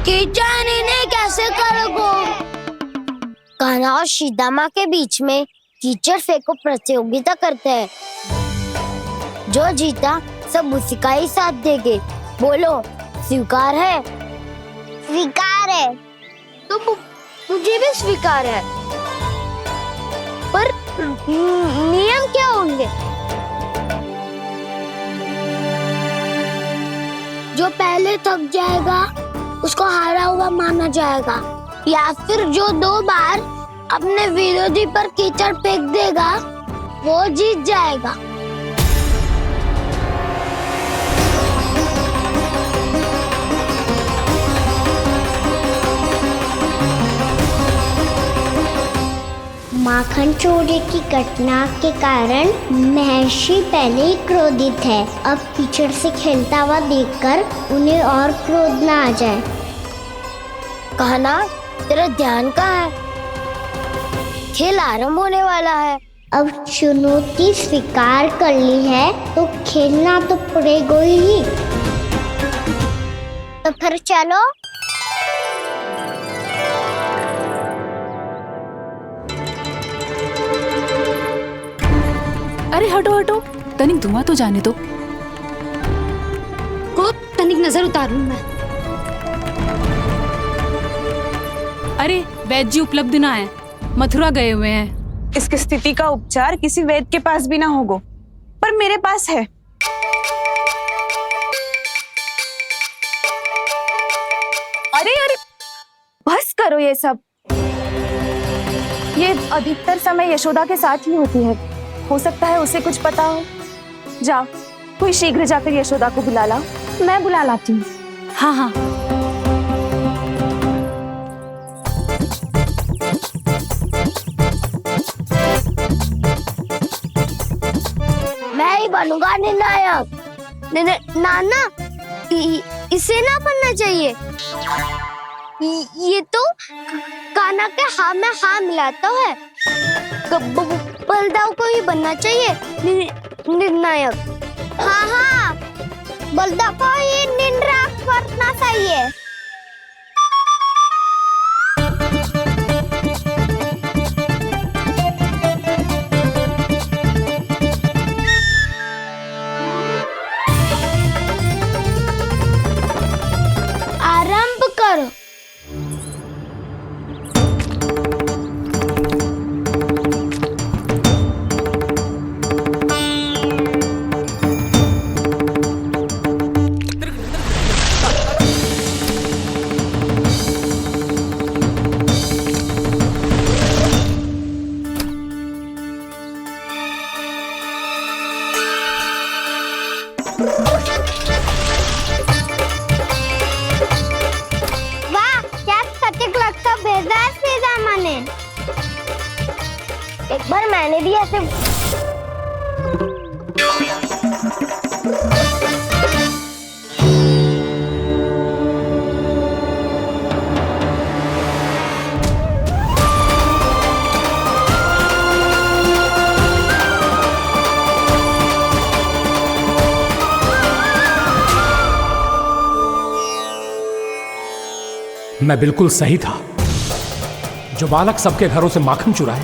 कीचड़ इन्हें कैसे करोगे? कान्हा और सीता माँ के बीच में कीचड़ फेंको प्रतियोगिता करते हैं। जो जीता सब उसी का ही साथ देंगे। बोलो स्वीकार है? स्वीकार है। तो मुझे भी स्वीकार है। पर नियम क्या होंगे? जो पहले थक जाएगा उसको हारा हुआ माना जाएगा, या फिर जो 2 बार अपने विरोधी पर कीचड़ फेंक देगा वो जीत जाएगा। माखन चोरी की घटना के कारण महर्षि पहले ही क्रोधित है। अब कीचड़ से खेलता हुआ देखकर उन्हें और क्रोध न आ जाए। कहना तेरा ध्यान कहाँ है? खेल आरंभ होने वाला है। अब चुनौती स्वीकार कर ली है तो खेलना तो पड़ेगा ही। तो फिर चलो। अरे हटो हटो, तनिक धुआं तो जाने दो। को तनिक नजर उतार लूं मैं। अरे वैद्य जी उपलब्ध ना है, मथुरा गए हुए हैं। इसकी स्थिति का उपचार किसी वैद्य के पास भी ना होगा, पर मेरे पास है। अरे अरे बस करो ये सब। ये अधिकतर समय यशोदा के साथ ही होती है। हो सकता है उसे कुछ पता हो। जा, कोई शीघ्र जाकर यशोदा को बुला ला। मैं बुला लाती हूँ। हाँ हाँ। मैं ही बनूंगा निर्णायक। नाना इसे ना बनना चाहिए। ये तो कान्हा के हाँ में हाँ मिलाता है। बलदाव को ही बनना चाहिए निर्णायक। हाँ हाँ, बलदाव को ही निर्णायक बनना चाहिए। आरंभ करो। कैसे? मैं बिल्कुल सही था। जो बालक सबके घरों से माखन चुराए,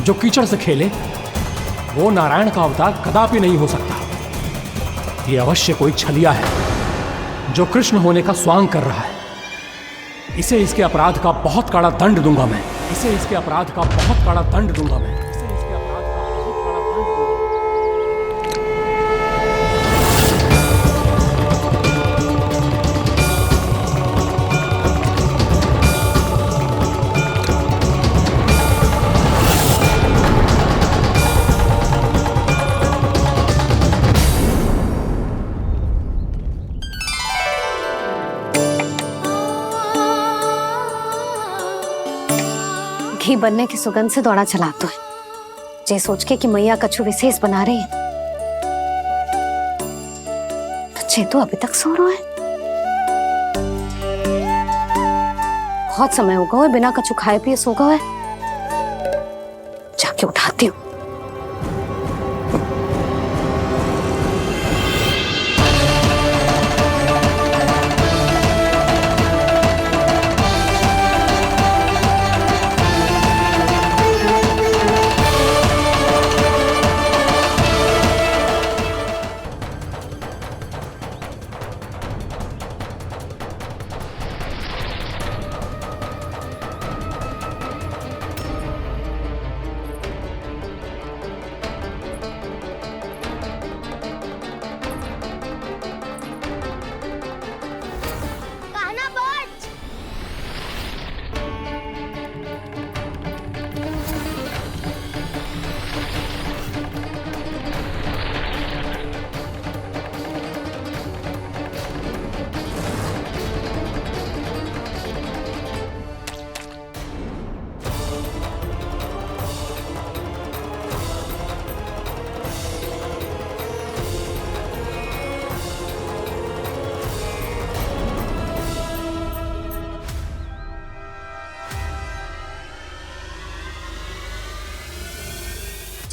जो कीचड़ से खेले, वो नारायण का अवतार कदापि नहीं हो सकता। ये अवश्य कोई छलिया है जो कृष्ण होने का स्वांग कर रहा है। इसे इसके अपराध का बहुत कड़ा दंड दूंगा मैं। इसे इसके अपराध का बहुत कड़ा दंड दूंगा मैं। घी बनने की सुगंध से दौड़ा चला तो है, जे सोच के कि मैया कछु विशेष बना रही है। बच्चे तो अभी तक सो रहे हैं। बहुत समय हो गया है बिना कछु खाए पिए सो गए। जाके उठाती हूँ।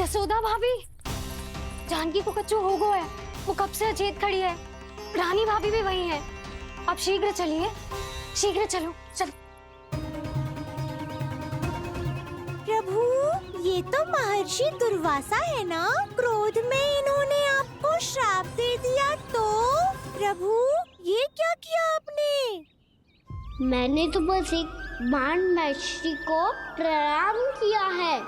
जसोदा भाभी, जानकी को कच्चू हो गया है। वो कब से अचेत खड़ी है। रानी भाभी भी वही है। आप शीघ्र चलिए, शीघ्र चलो। चल प्रभु, ये तो महर्षि दुर्वासा है ना? क्रोध में इन्होंने आपको श्राप दे दिया तो? प्रभु, ये क्या किया आपने? मैंने तो बस एक बाण महर्षि को प्रणाम किया है।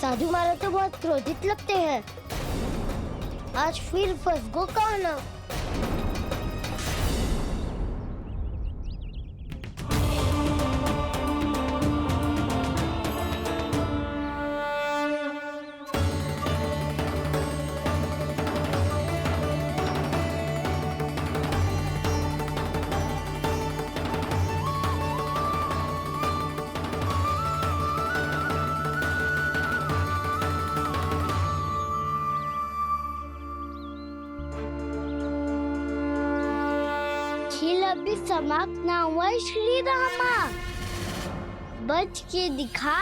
साधु महाराज तो बहुत क्रोधित लगते हैं। आज फिर फंस गो कहना। खेल अभी समाप्त ना हुआ श्री रामा, बच के दिखा।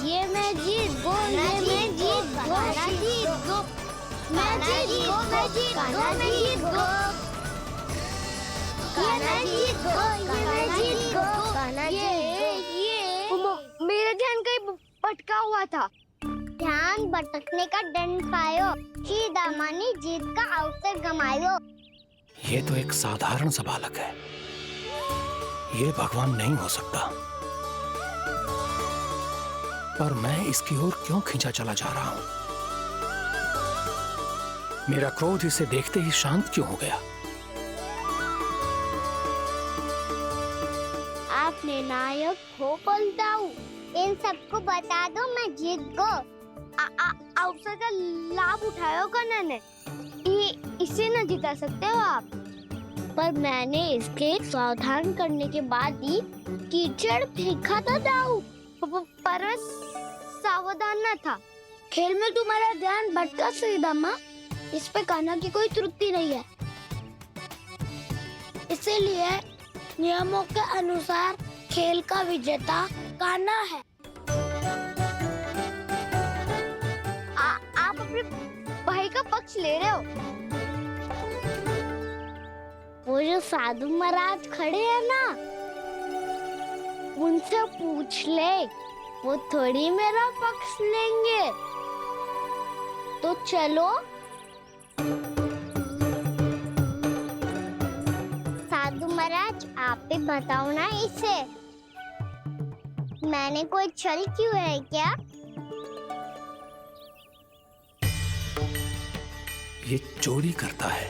ये मैं जीत गो, ये मैं जीत गो, मैं जीत गो, मैं जीत गो, मैं जीत गो, मैं जीत गो, ये मैं जीत गो, ये मैं जीत गो, ये मेरा ध्यान कहीं भटका हुआ था। ध्यान भटकने का दंड पायो, श्री दामानी जीत का अवसर गमायो। ये तो एक साधारण सा बालक है। ये भगवान नहीं हो सकता। पर मैं इसकी ओर क्यों खींचा चला जा रहा हूं? मेरा क्रोध इसे देखते ही शांत क्यों हो गया? आपने नायक हो पलटाऊ, इन सबको बता दो मैं जीत गो। अवसर का लाभ उठायो कन्या ने। भी इसे न जिता सकते हो आप। पर मैंने इसके सावधान करने के बाद ही कीचड़ फेंका था दाऊ, पर मैं सावधान न था। खेल में तुम्हारा ध्यान भटका श्रीदामा, इस पे कान्हा की कोई त्रुटि नहीं है। इसीलिए नियमों के अनुसार खेल का विजेता कान्हा है। आप अपने भाई का पक्ष ले रहे हो। वो जो साधु महाराज खड़े हैं ना, उनसे पूछ ले, वो थोड़ी मेरा पक्ष लेंगे। तो चलो। साधु महाराज आप भी बताओ ना इसे, मैंने कोई छल क्यों है क्या? ये चोरी करता है,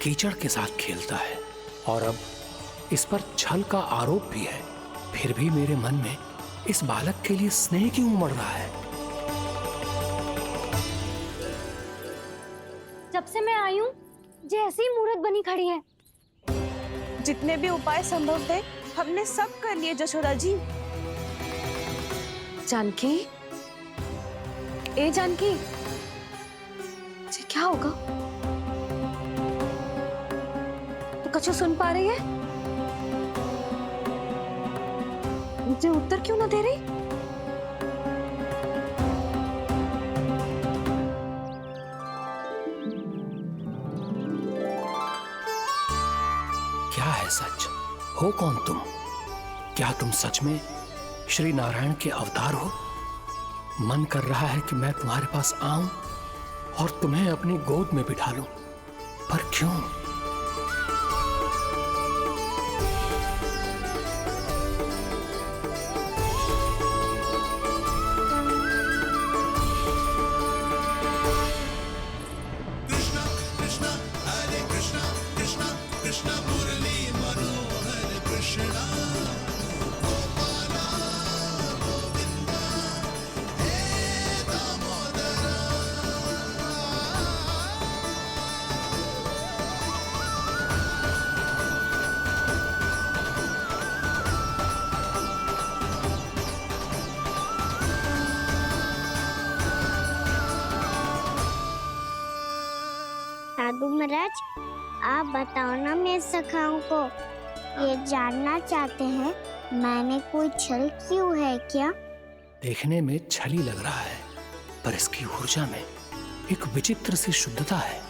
कीचड़ के साथ खेलता है और अब इस पर छल का आरोप भी है। फिर भी मेरे मन में इस बालक के लिए स्नेह क्यों उमड़ रहा है? जब से मैं आई हूँ जैसी ही मूर्त बनी खड़ी है। जितने भी उपाय संभव थे हमने सब कर लिए जशोदा जी। जानकी, ए जानकी, ये क्या होगा? तो कछु सुन पा रही है? मुझे उत्तर क्यों ना दे रही? क्या है सच? हो कौन तुम? क्या तुम सच में श्री नारायण के अवतार हो? मन कर रहा है कि मैं तुम्हारे पास आऊं और तुम्हें अपनी गोद में बिठा लूं, पर क्यों? साधु महाराज आप बताओ ना मेरे सखाओं को, ये जानना चाहते हैं मैंने कोई छल क्यों है क्या? देखने में छली लग रहा है, पर इसकी ऊर्जा में एक विचित्र सी शुद्धता है,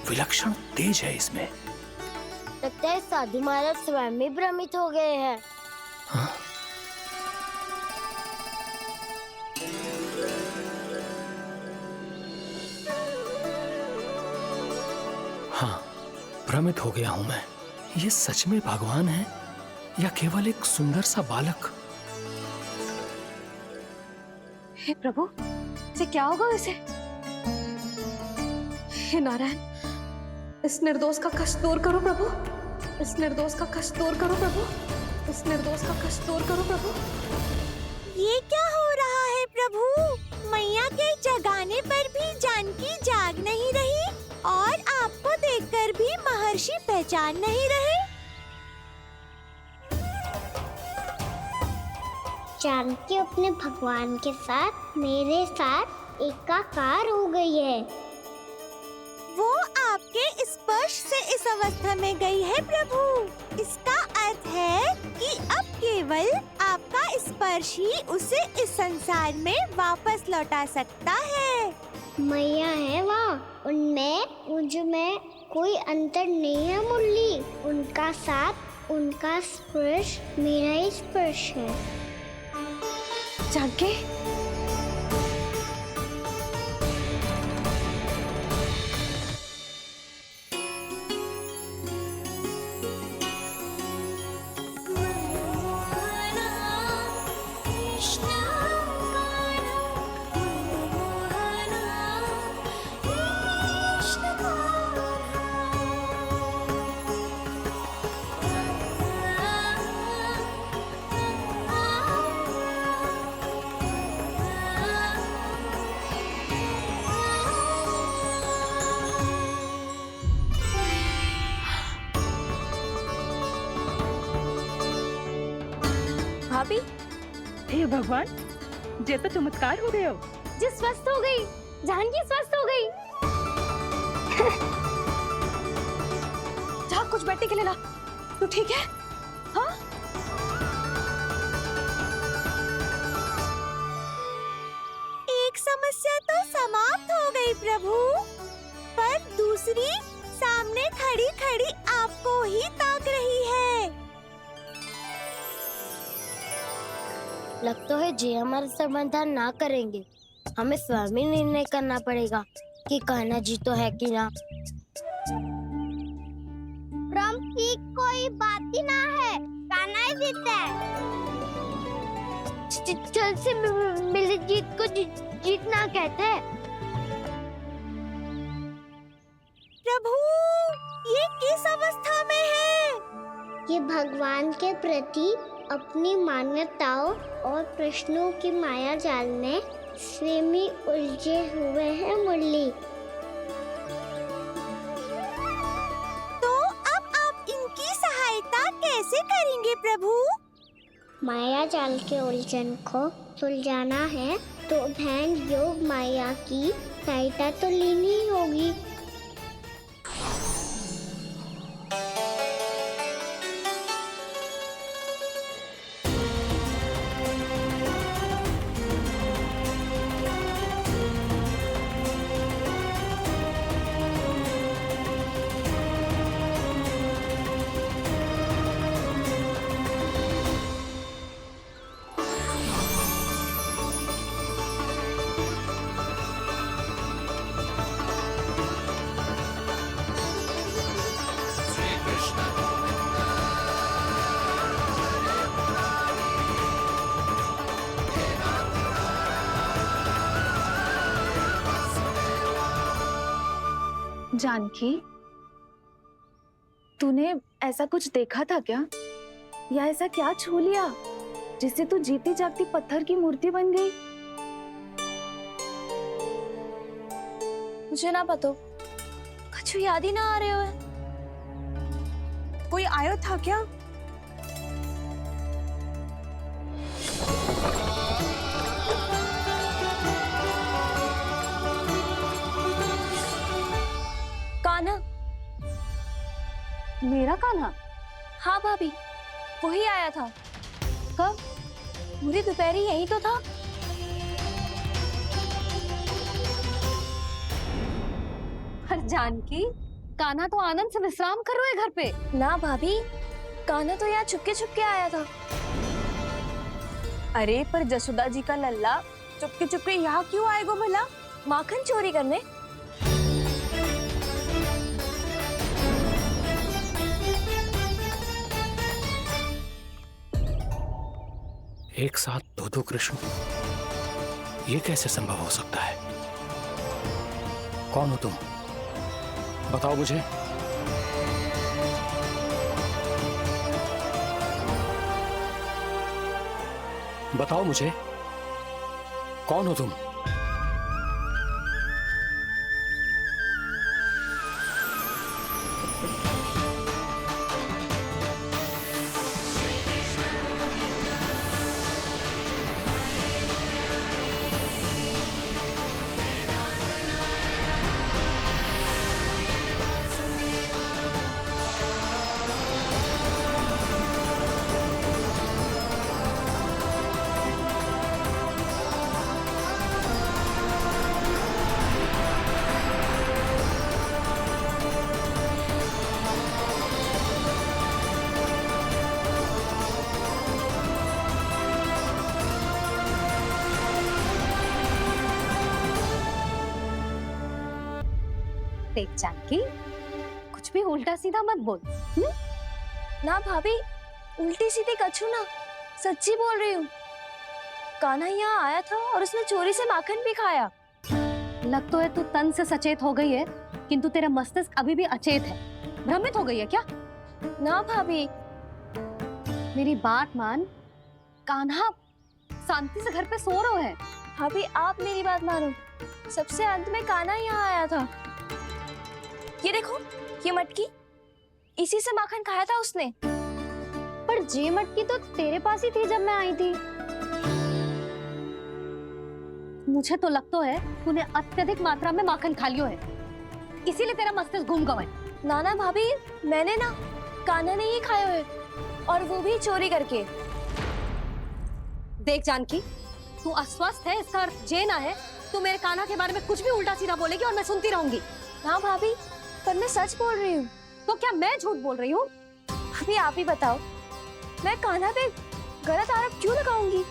विलक्षण तेज है इसमें। लगता है साधु महाराज स्वयं भी भ्रमित हो गए हैं। हाँ? हाँ, भ्रमित हो गया हूं मैं। ये सच में भगवान है या केवल एक सुंदर सा बालक? हे प्रभु, ये क्या होगा वैसे? हे नारायण, इस निर्दोष का कष्ट दूर करो प्रभु, इस निर्दोष का कष्ट दूर करो प्रभु, इस निर्दोष का कष्ट दूर करो प्रभु। ये क्या हो रहा है प्रभु? मैया के जगाने पर भी जानकी जाग नहीं रही और आपको देखकर भी महर्षि पहचान नहीं रहे। जानकी अपने भगवान के साथ मेरे साथ एकाकार हो गई है। वो आपके स्पर्श से इस अवस्था में गई है प्रभु। इसका अर्थ है कि अब केवल आपका स्पर्श ही उसे इस संसार में वापस लौटा सकता है। मैया है वहाँ, उनमें मुझमें कोई अंतर नहीं है मुरली। उनका साथ, उनका स्पर्श मेरा ही स्पर्श है। जानकी, भाभी हे भगवान, जे तो चमत्कार हो गए हो। जी स्वस्थ हो गई, जानकी स्वस्थ हो गई। जा कुछ बैठने के लिए ला। तू ठीक है? हाँ? एक समस्या तो समाप्त हो गई प्रभु, पर दूसरी सामने खड़ी खड़ी आपको ही ताक रही है। लग तो है जी हमारा समाधान ना करेंगे। हमें स्वयं ही निर्णय करना पड़ेगा कि कान्हा जी तो है कि ना। ब्रह्म की कोई बात ही ना है, कान्हा ही जीतता है। चल से मिली जीत को जीतना कहते हैं। प्रभु, ये किस अवस्था में है? ये भगवान के प्रति अपनी मान्यताओं और प्रश्नों की माया जाल में स्वयं ही उलझे हुए हैं मुरली। तो अब आप इनकी सहायता कैसे करेंगे प्रभु? माया जाल के उलझन को सुलझाना है तो ध्यान योग माया की सहायता तो लेनी ही होगी। जानकी, तूने ऐसा कुछ देखा था क्या? या ऐसा क्या छू लिया जिससे तू जीती जागती पत्थर की मूर्ति बन गई? मुझे ना पता, कुछ याद ही ना आ रहे हो। कोई आयो था क्या? कान्हा? मेरा कान्हा? हाँ भाभी, वही आया था। कब? पूरी दोपहरी यही तो था। पर जानकी, कान्हा तो आनंद से विश्राम कर रहे घर पे। ना भाभी, कान्हा तो यहाँ चुपके चुपके आया था। अरे पर जसोदा जी का लल्ला चुपके चुपके यहाँ क्यों आएगा भला? माखन चोरी करने? एक साथ दो कृष्ण, ये कैसे संभव हो सकता है? कौन हो तुम? बताओ मुझे। बताओ मुझे, कौन हो तुम? देख जानकी, कुछ भी उल्टा सीधा मत बोल। ना भाभी, उल्टी सीधी कछू ना, सच्ची बोल रही हूँ। कान्हा यहाँ आया था और उसने चोरी से माखन भी खाया। लग तो है तू तन से सचेत हो गई है, किंतु तेरा मस्तिष्क अभी भी अचेत है। भ्रमित हो गई है क्या? ना भाभी, मेरी बात मान, कान्हा शांति से घर पे सो रहे हैं। भाभी आप मेरी बात मानो, सबसे अंत में कान्हा यहाँ आया था। ये देखो, ये मटकी, इसी से माखन खाया था उसने। पर जे मटकी तो तेरे पास ही थी जब मैं आई थी। मुझे तो लगता है तूने अत्यधिक मात्रा में माखन खा लियो है, इसीलिए तेरा मस्तिष्क घूम गया है। नाना भाभी, मैंने ना कान्हा ने ही खाए हुए, और वो भी चोरी करके। देख जानकी, तू अस्वस्थ है इसका अर्थ जे ना है तू मेरे कान्हा के बारे में कुछ भी उल्टा सीधा बोलेगी और मैं सुनती रहूंगी। ना भाभी, पर मैं सच बोल रही हूँ। तो क्या मैं झूठ बोल रही हूँ? अभी आप ही बताओ, मैं कान्हा पे गलत आरोप क्यों लगाऊंगी?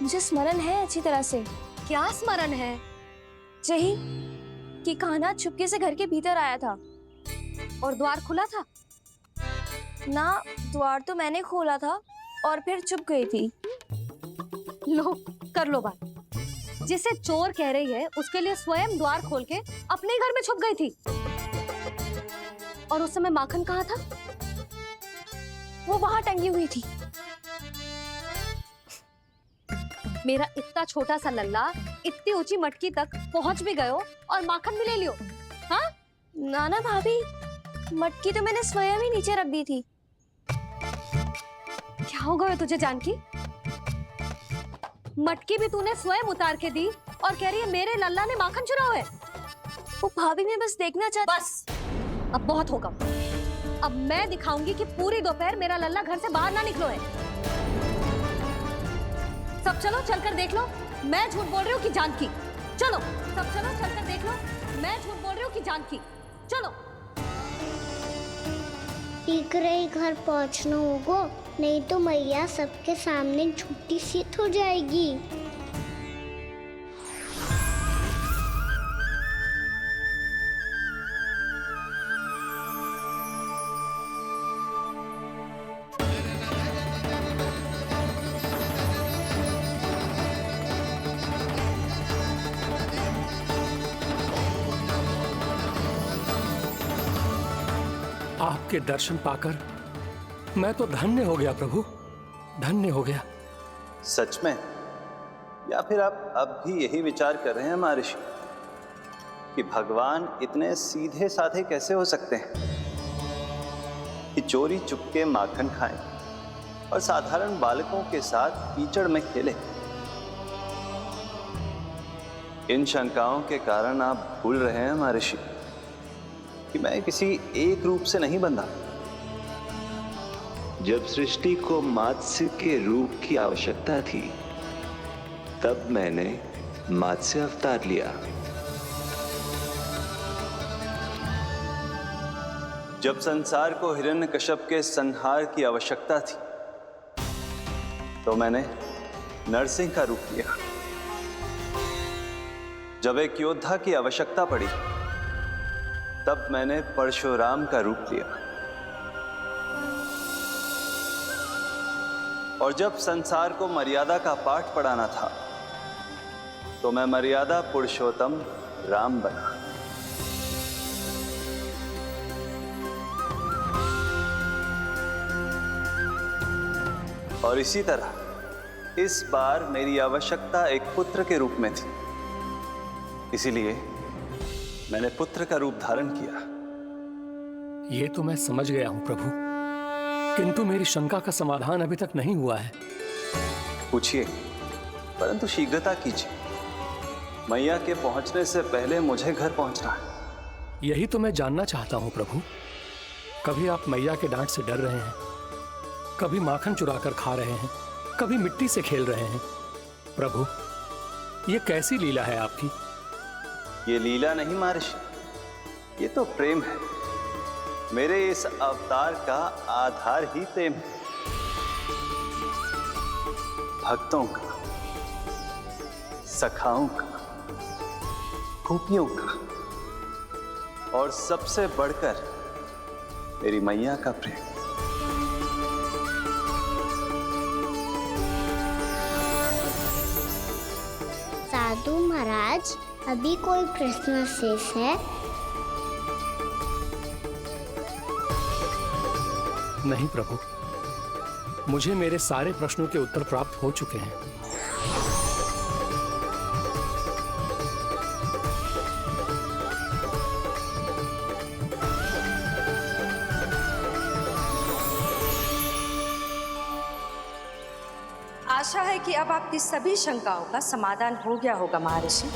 मुझे स्मरण है अच्छी तरह से। क्या स्मरण है? यही कि कान्हा चुपके से घर के भीतर आया था। और द्वार खुला था? ना, द्वार तो मैंने खोला था और फिर चुप गई थी। लो, कर लो बात। जिसे चोर कह रही है उसके लिए स्वयं द्वार खोल के अपने घर में छुप गई थी। और उस समय माखन कहाँ था? वो वहां टंगी हुई थी। मेरा इतना छोटा सा लल्ला इतनी ऊंची मटकी तक पहुंच भी गयो और माखन भी ले लियो। हाँ? नाना भाभी, मटकी तो मैंने स्वयं ही नीचे रख दी थी। क्या हो गया तुझे जानकी? मटकी भी तूने स्वयं उतार के दी और कह रही है मेरे लल्ला ने माखन चुराया है। वो भाभी, मैं बस देखना चाहती। बस, अब बहुत होगा। अब मैं दिखाऊंगी कि पूरी दोपहर मेरा लल्ला घर से बाहर ना निकलो है। सब चलो, चलकर देख लो मैं झूठ बोल रही हूँ कि जानकी। चलो सब चलो, चलकर देख लो मैं झूठ बोल रही हूँ कि जानकी। चलो। शीघ्र ही घर पहुंचना होगा, नहीं तो मैया सबके सामने झूठी सिद्ध हो जाएगी। आपके दर्शन पाकर मैं तो धन्य हो गया प्रभु, धन्य हो गया। सच में? या फिर आप अब भी यही विचार कर रहे हैं महर्षि कि भगवान इतने सीधे साधे कैसे हो सकते हैं कि चोरी चुपके माखन खाएं और साधारण बालकों के साथ कीचड़ में खेलें? इन शंकाओं के कारण आप भूल रहे हैं महर्षि कि मैं किसी एक रूप से नहीं बंधा। जब सृष्टि को मात्स्य के रूप की आवश्यकता थी तब मैंने मात्स्य अवतार लिया। जब संसार को हिरण्यकश्यप के संहार की आवश्यकता थी तो मैंने नरसिंह का रूप लिया। जब एक योद्धा की आवश्यकता पड़ी तब मैंने परशुराम का रूप लिया। और जब संसार को मर्यादा का पाठ पढ़ाना था तो मैं मर्यादा पुरुषोत्तम राम बना। और इसी तरह इस बार मेरी आवश्यकता एक पुत्र के रूप में थी, इसीलिए मैंने पुत्र का रूप धारण किया। ये तो मैं समझ गया हूं प्रभु, किंतु मेरी शंका का समाधान अभी तक नहीं हुआ है। पूछिए, परंतु शीघ्रता कीजिए। मैया के पहुंचने से पहले मुझे घर पहुंचना है। यही तो मैं जानना चाहता हूं प्रभु। कभी आप मैया के डांट से डर रहे हैं, कभी माखन चुरा कर खा रहे हैं, कभी मिट्टी से खेल रहे हैं। प्रभु, ये कैसी लीला है आपकी? ये लीला नहीं महर्षि, ये तो प्रेम है। मेरे इस अवतार का आधार ही प्रेम है। भक्तों का, सखाओं का, गोपियों का और सबसे बढ़कर मेरी मैया का प्रेम। साधु महाराज, अभी कोई प्रश्न शेष है? नहीं प्रभु, मुझे मेरे सारे प्रश्नों के उत्तर प्राप्त हो चुके हैं। आशा है कि अब आपकी सभी शंकाओं का समाधान हो गया होगा महर्षि।